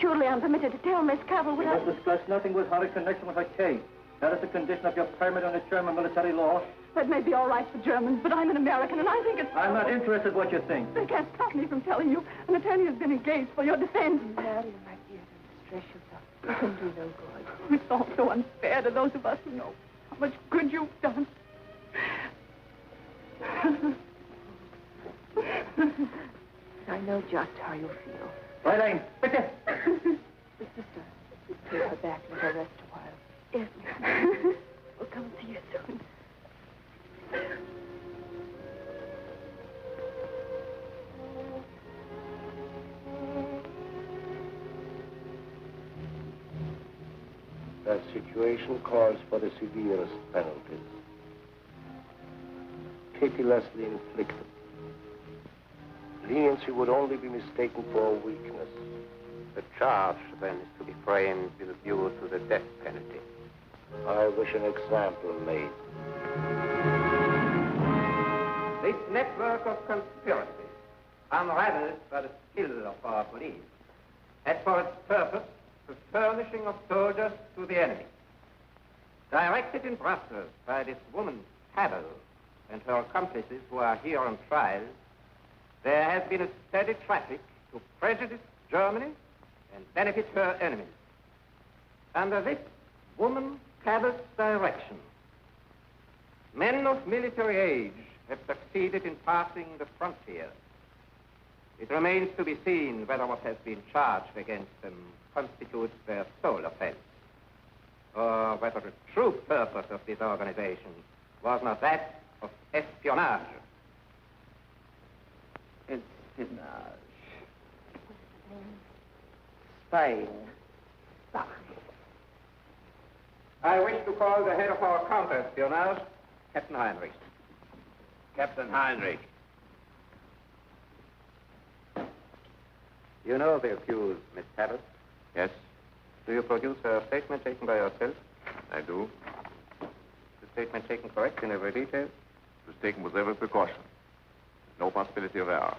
Surely I'm permitted to tell Miss Cavell what You must discuss nothing with her in connection with her case. That is the condition of your permit under German military law. That may be all right for Germans, but I'm an American, and I think it's... I'm not interested what you think. They can't stop me from telling you. An attorney has been engaged for your defense. Mary, my dear, don't distress yourself. It can do no good. It's all so unfair to those of us who know how much good you've done. I know just how you feel. Right, Elaine. Victor. The sister, take her back and let her rest a while. Yes, ma'am. We'll come see you soon. That situation calls for the severest penalties. Pitilessly inflicted. Leniency would only be mistaken for weakness. The charge, then, is to be framed with a view to the death penalty. I wish an example made. This network of conspiracy, unraveled by the skill of our police, had for its purpose the furnishing of soldiers to the enemy. Directed in Brussels by this woman, Cavell, and her accomplices who are here on trial, there has been a steady traffic to prejudice Germany and benefit her enemies. Under this woman, Cavell's direction, men of military age have succeeded in passing the frontier. It remains to be seen whether what has been charged against them constitutes their sole offense, or whether the true purpose of this organization was not that of espionage. Espionage. Spying. Spy. I wish to call the head of our counter-espionage, Captain Heinrich. Captain Heinrich. You know the accused, Miss Cavell? Yes, Do you produce a statement taken by yourself? I do. The statement taken correct in every detail? It was taken with every precaution. No possibility of error.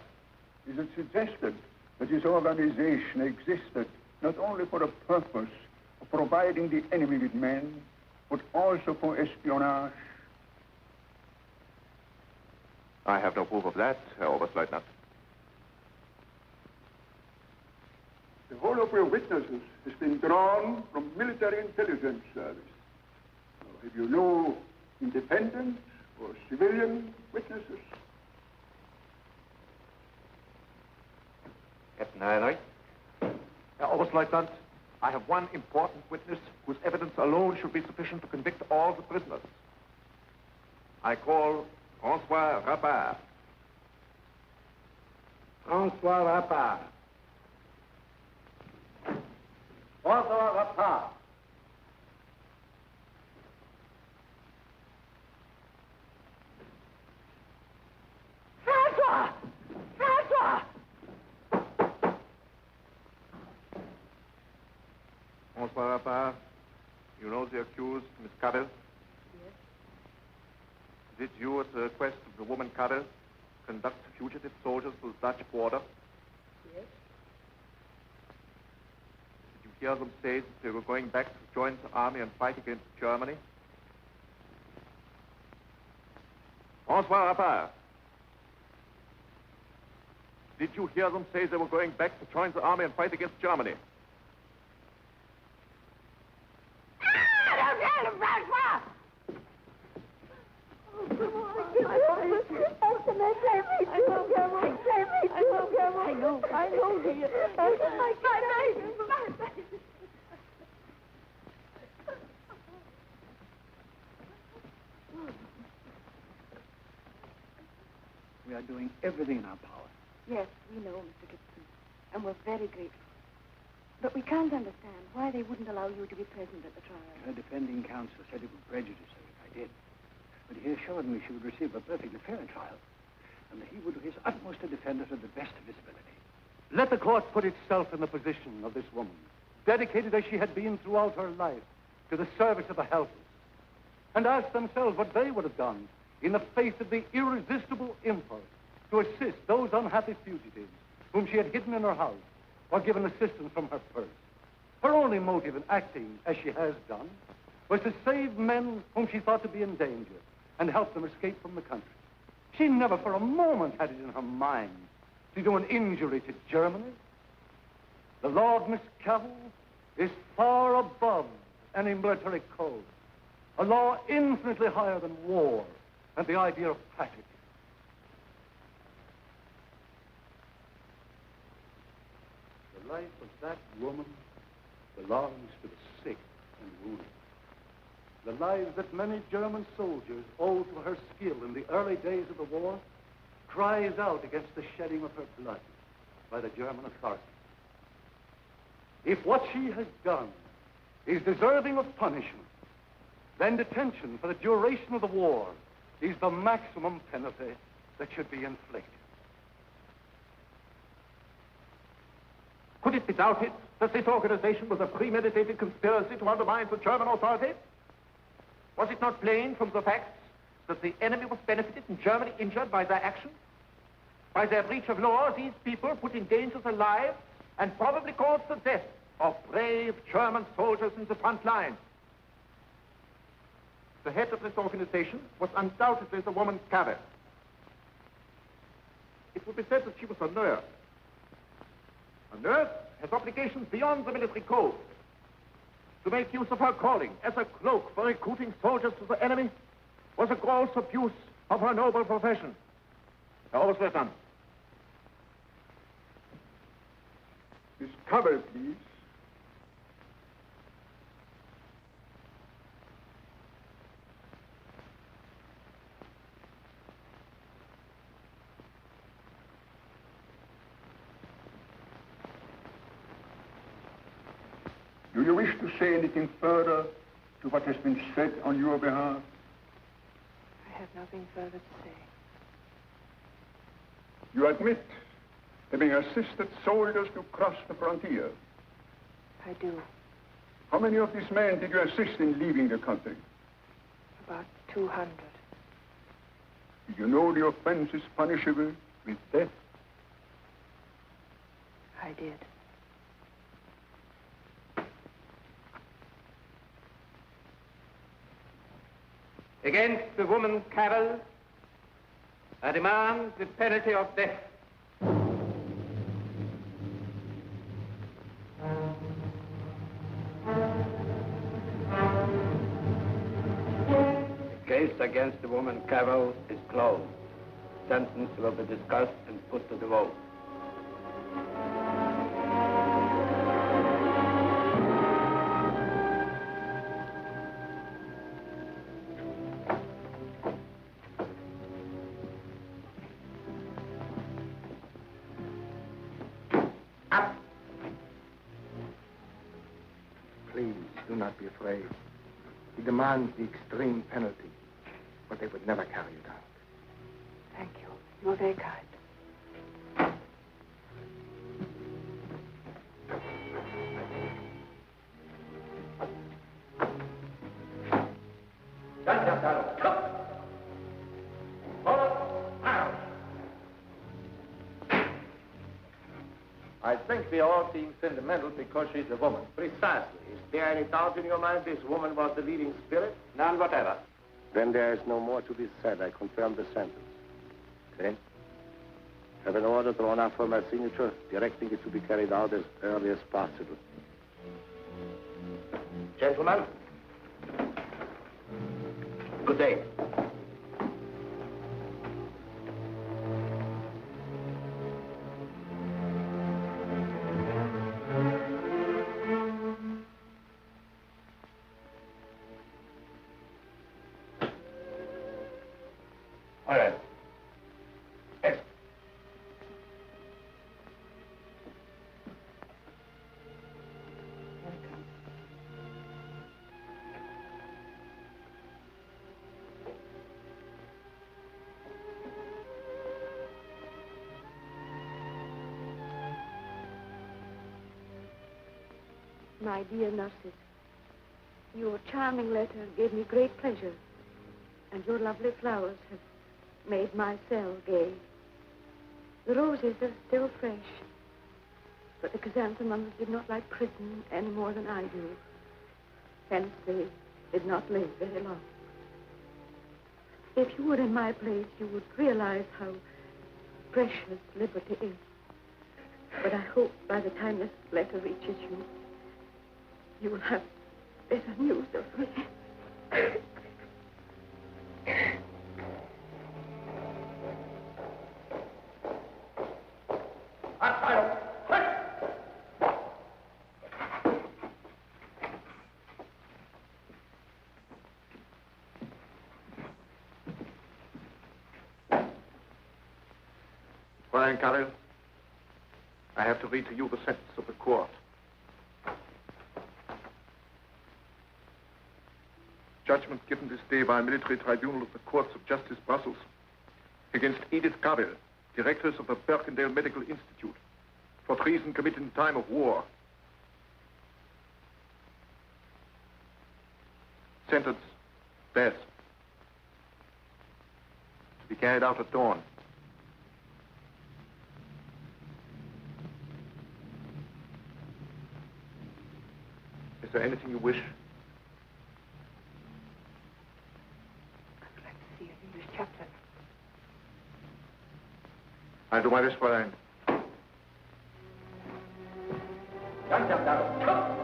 Is it suggested that this organization existed not only for the purpose of providing the enemy with men, but also for espionage? I have no proof of that, Herr Oberstleutnant. The whole of your witnesses has been drawn from military intelligence service. Now, have you no independent or civilian witnesses? Captain Heinrich? Herr Oberstleutnant, I have one important witness whose evidence alone should be sufficient to convict all the prisoners. I call François Rappard. François Rappard. François Rappard. François! François! François Rappard, you know the accused, Miss Cavell? Yes. Did you, at the request of the woman Cavell, conduct fugitive soldiers to the Dutch border? Yes. Did you hear them say that they were going back to join the army and fight against Germany? François Rappard, did you hear them say they were going back to join the army and fight against Germany? I know, dear. We are doing everything in our power. Yes, we know, Mr. Gibson, and we're very grateful. But we can't understand why they wouldn't allow you to be present at the trial. Her defending counsel said it would prejudice her if I did. But he assured me she would receive a perfectly fair trial, and that he would do his utmost to defend her to the best of his ability. Let the court put itself in the position of this woman, dedicated as she had been throughout her life to the service of the helpless, and ask themselves what they would have done in the face of the irresistible impulse to assist those unhappy fugitives whom she had hidden in her house or given assistance from her purse. Her only motive in acting as she has done was to save men whom she thought to be in danger and help them escape from the country. She never for a moment had it in her mind to do an injury to Germany. The law of Miss Cavell is far above any military code, a law infinitely higher than war and the idea of patronage. The life of that woman belongs to the sick and wounded. The lives that many German soldiers owe to her skill in the early days of the war cries out against the shedding of her blood by the German authorities. If what she has done is deserving of punishment, then detention for the duration of the war is the maximum penalty that should be inflicted. Could it be doubted that this organization was a premeditated conspiracy to undermine the German authorities? Was it not plain from the facts that the enemy was benefited and Germany injured by their action? By their breach of law, these people put in danger their lives and probably caused the death of brave German soldiers in the front line. The head of this organization was undoubtedly the woman Cavell. It would be said that she was a nurse. A nurse has obligations beyond the military code. To make use of her calling as a cloak for recruiting soldiers to the enemy was a gross abuse of her noble profession. Herr Oberstleutnant. Miss Cavell, please. Do you wish to say anything further to what has been said on your behalf? I have nothing further to say. You admit having assisted soldiers to cross the frontier? I do. How many of these men did you assist in leaving the country? About 200. Did you know the offense is punishable with death? I did. Against the woman Cavell, I demand the penalty of death. The case against the woman Cavell is closed. Sentence will be discussed and put to the vote. Please, do not be afraid. He demands the extreme penalty, but they would never carry it out. Thank you. You're very kind. I think they all being sentimental because she's a woman. Precisely. Is there any doubt in your mind this woman was the leading spirit? None whatever. Then there is no more to be said. I confirm the sentence. Then, have an order drawn up for my signature, directing it to be carried out as early as possible. Gentlemen, good day. All right. Yes. My dear nurses, your charming letter gave me great pleasure, and your lovely flowers have made my cell gay. The roses are still fresh, but the chrysanthemums did not like prison any more than I do. Hence, they did not live very long. If you were in my place, you would realize how precious liberty is. But I hope by the time this letter reaches you, you will have better news of me. Fräulein Cavell, I have to read to you the sentence of the court. Judgment given this day by a military tribunal of the Courts of Justice, Brussels, against Edith Cavell, directress of the Birkendale Medical Institute, for treason committed in time of war. Sentence, death. To be carried out at dawn. Is there anything you wish? I'd like to see an English chaplain. I'll do my best, Fräulein. Jump, jump, jump.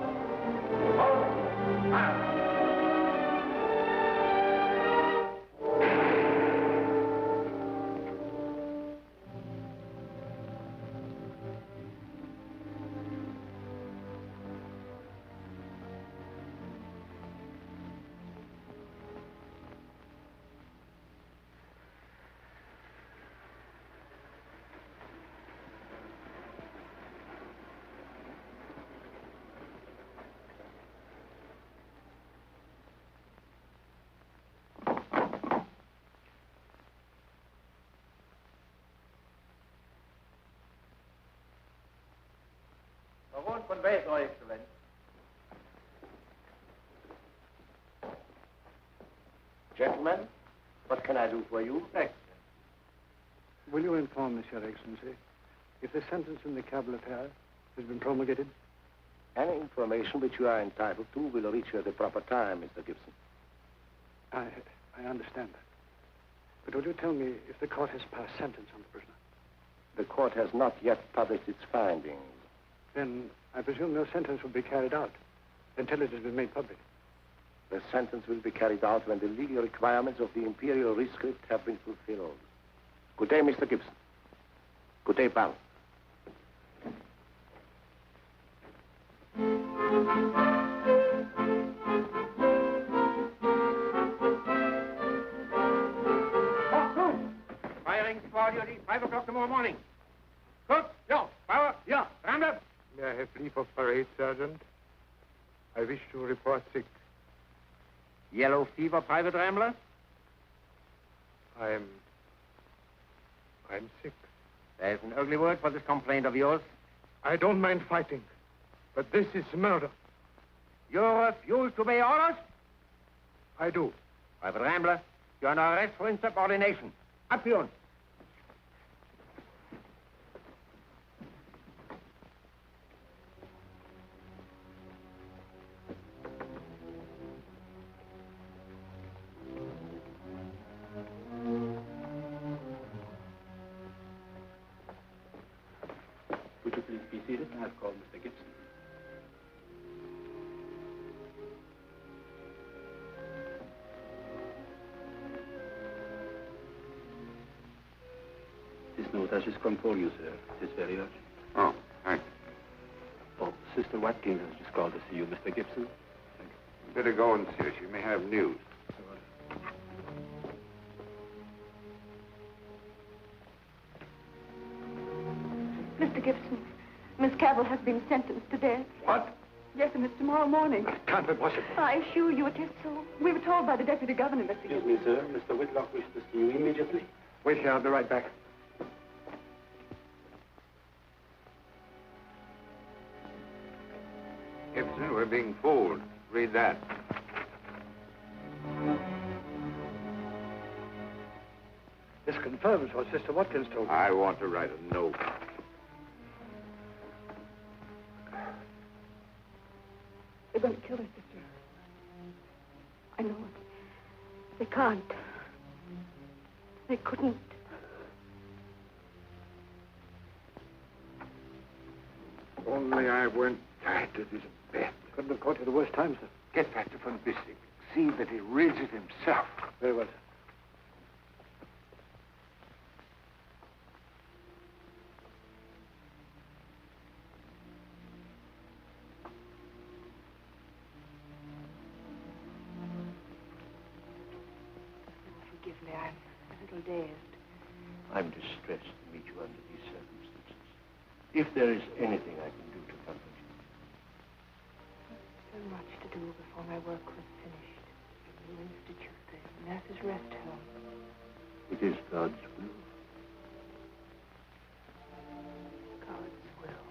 Baron von Weser, Your Excellenz. Gentlemen, what can I do for you? Excellent. Will you inform us, Your Excellency, if the sentence in the Cavell affair has been promulgated? Any information which you are entitled to will reach you at the proper time, Mr. Gibson. I understand that. But will you tell me if the court has passed sentence on the prisoner? The court has not yet published its findings. Then I presume no sentence will be carried out until it has been made public. The sentence will be carried out when the legal requirements of the imperial rescript have been fulfilled. Good day, Mr. Gibson. Good day, Baron. Firing squad duty, 5 o'clock tomorrow morning. Cook, yo, power, yeah, round up. May I have leave of parade, Sergeant? I wish to report sick. Yellow fever, Private Rambler? I'm sick. There's an ugly word for this complaint of yours. I don't mind fighting, but this is murder. You refuse to obey orders? I do. Private Rambler, you're under arrest for insubordination. Up, Pion. Would you please be seated? I've called Mr. Gibson. This note has just come for you, sir. It is very urgent. Oh, thanks. Oh, Sister Watkins has just called to see you, Mr. Gibson. Better go and see her. She may have news. Mr. Gibson, Miss Cavell has been sentenced to death. What? Yes, and it's tomorrow morning. Can't be possible. I assure you it is so. We were told by the Deputy Governor, Mr. Excuse Gibson. me, sir. Mr. Whitlock wishes to see you immediately. Wait here, I'll be right back. Gibson, we're being fooled. Read that. This confirms what Sister Watkins told me. I want to write a note. They're going to kill her, sister. I know it. They can't. They couldn't. Only I weren't tied to this bed. Couldn't have caught you the worst time, sir. Get back to von Bissing. See that he reads it himself. Very well, sir. Forgive me, I'm a little dazed. I'm distressed to meet you under these circumstances. If there is anything I can do to comfort you. So much to do before my work was finished. A new institute, the nurse's rest home. It is God's will. God's will.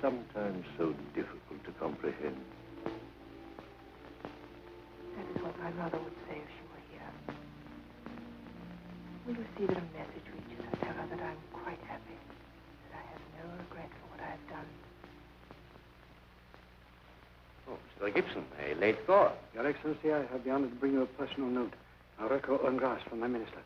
sometimes so difficult to comprehend. That is what my mother would say if she were here. Will you see that a message reaches her? Tell her that I'm quite happy, that I have no regret for what I have done. Oh, Mr. Gibson, a late call. Your Excellency, I have the honor to bring you a personal note. A record en grâce from my minister.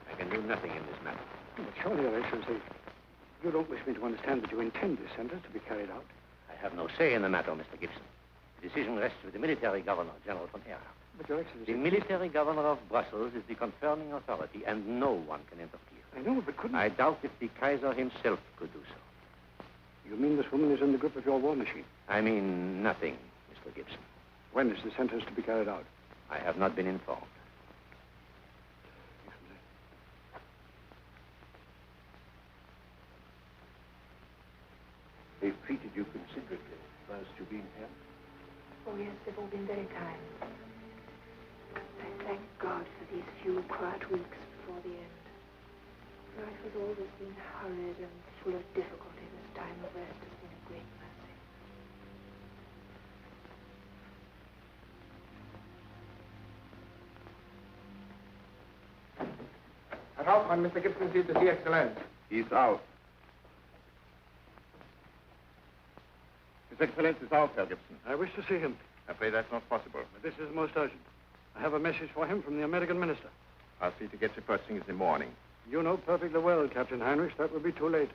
I can do nothing in this matter. But surely, Your Excellency, you don't wish me to understand that you intend this sentence to be carried out. I have no say in the matter, Mr. Gibson. The decision rests with the military governor, General von Erhard. But, Your Excellency... The military governor of Brussels is the confirming authority, and no one can interfere. I know, but couldn't... I doubt if the Kaiser himself could do so. You mean this woman is in the grip of your war machine? I mean nothing, Mr. Gibson. When is the sentence to be carried out? I have not been informed. They've treated you considerately whilst you've been here. Oh, yes, they've all been very kind. I thank God for these few quiet weeks before the end. Life has always been hurried and full of difficulty. This time of rest has been a great mercy. Herr Hauptmann, Mr. Gibson sees to see Excellenz. He's out. His Excellenz is out, Herr Gibson. I wish to see him. I'm afraid that's not possible. But this is most urgent. I have a message for him from the American minister. I'll see to get you first thing in the morning. You know perfectly well, Captain Heinrich, that would be too late.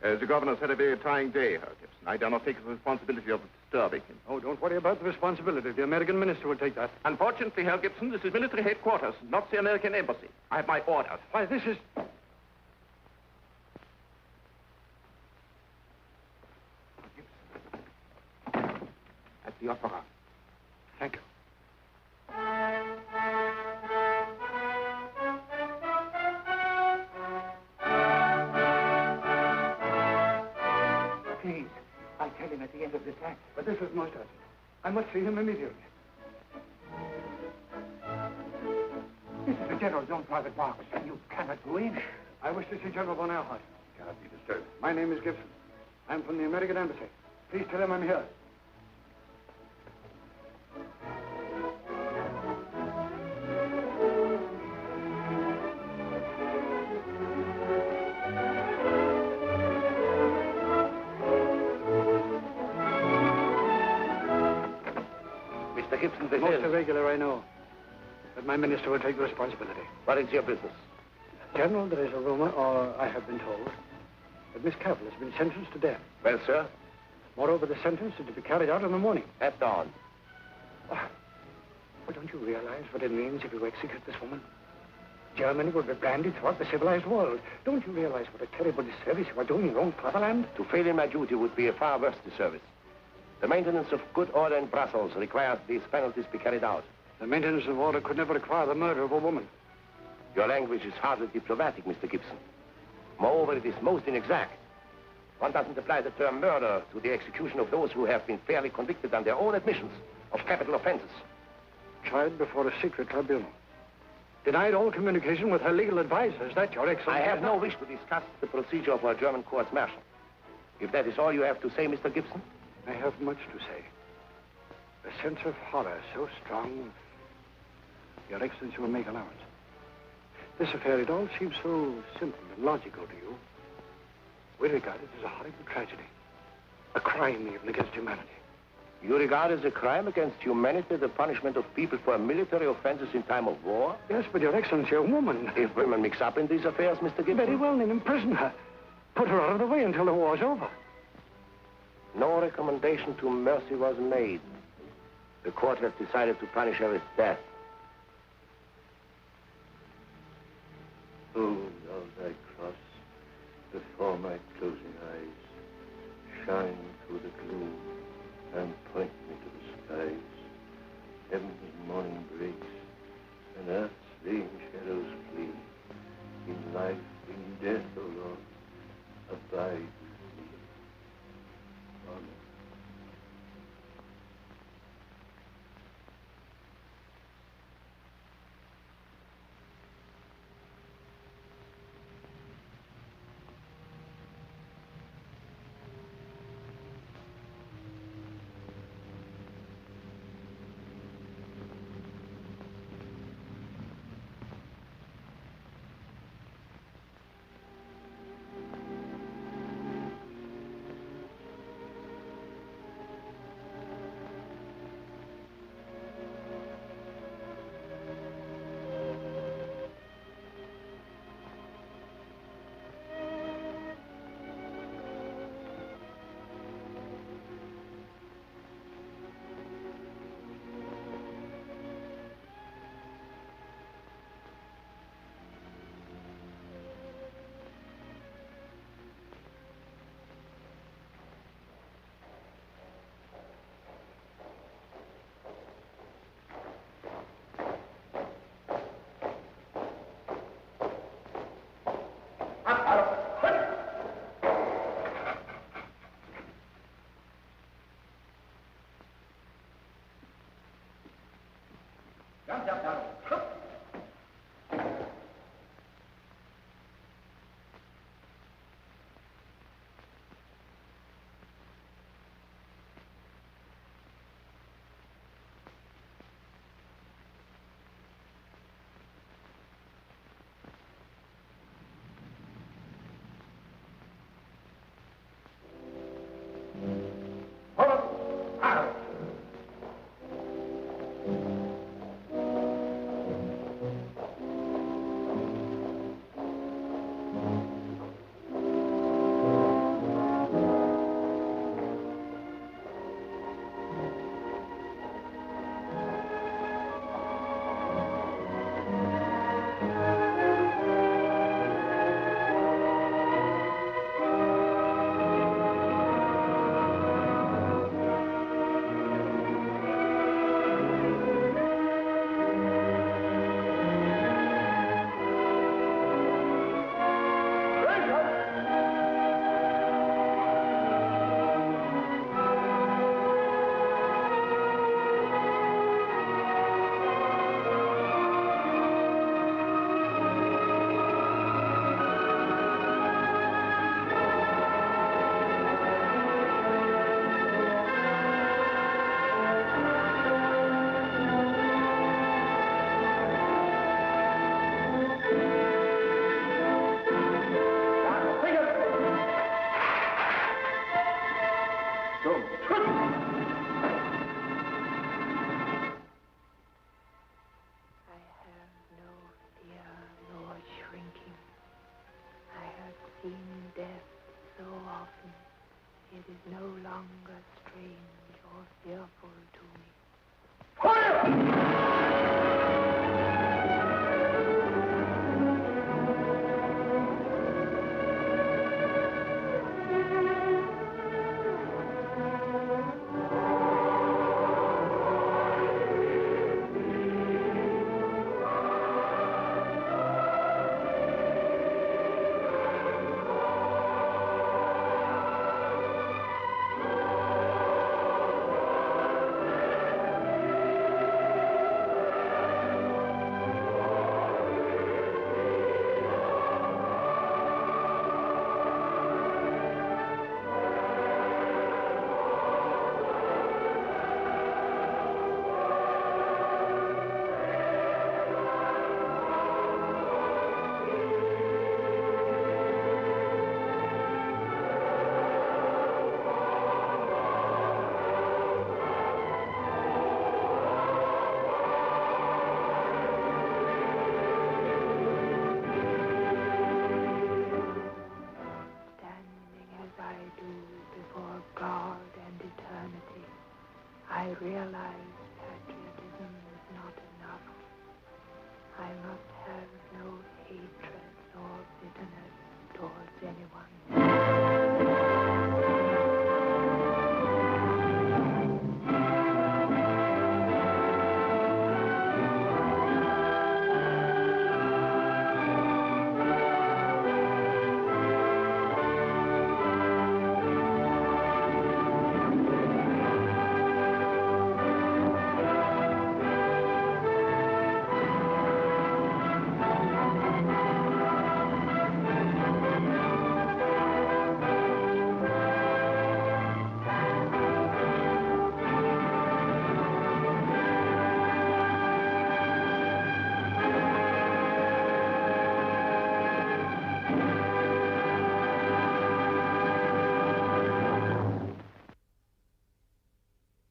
The governor's had a very trying day, Herr Gibson. I dare not take the responsibility of disturbing him. Oh, don't worry about the responsibility. The American minister will take that. Unfortunately, Herr Gibson, this is military headquarters, not the American embassy. I have my orders. Why, this is... At the opera. Thank you. Please, I'll tell him at the end of this act. But this is most urgent. I must see him immediately. This is the General's own private box. You cannot go in. I wish to see General von Erhard. Cannot be disturbed. My name is Gibson. I'm from the American Embassy. Please tell him I'm here. Mr. Gibson, this Most is... irregular, I know. But my minister will take the responsibility. What is your business? General, there is a rumor, or I have been told, that Miss Cavell has been sentenced to death. Well, sir? Moreover, the sentence is to be carried out in the morning. At dawn. Oh, but don't you realize what it means if you execute this woman? Germany will be branded throughout the civilized world. Don't you realize what a terrible disservice you are doing your own fatherland? To fail in my duty would be a far worse disservice. The maintenance of good order in Brussels requires these penalties be carried out. The maintenance of order could never require the murder of a woman. Your language is hardly diplomatic, Mr. Gibson. Moreover, it is most inexact. One doesn't apply the term murder to the execution of those who have been fairly convicted on their own admissions of capital offenses. Tried before a secret tribunal. Denied all communication with her legal advisors. That's your Excellency. I have no wish to discuss the procedure of our German courts-martial. If that is all you have to say, Mr. Gibson. I have much to say. A sense of horror so strong, Your Excellency will make allowance. This affair, it all seems so simple and logical to you. We regard it as a horrible tragedy. A crime even against humanity. You regard as a crime against humanity the punishment of people for military offenses in time of war? Yes, but Your Excellency, a woman... If women mix up in these affairs, Mr. Gibson... Very well, then imprison her. Put her out of the way until the war's over. No recommendation to mercy was made. The court has decided to punish her with death. Hold out thy cross before my closing eyes. Shine through the gloom and point me to the skies. Heaven's morning breaks, and earth's vain shadows flee. In life, in Jump, jump, jump.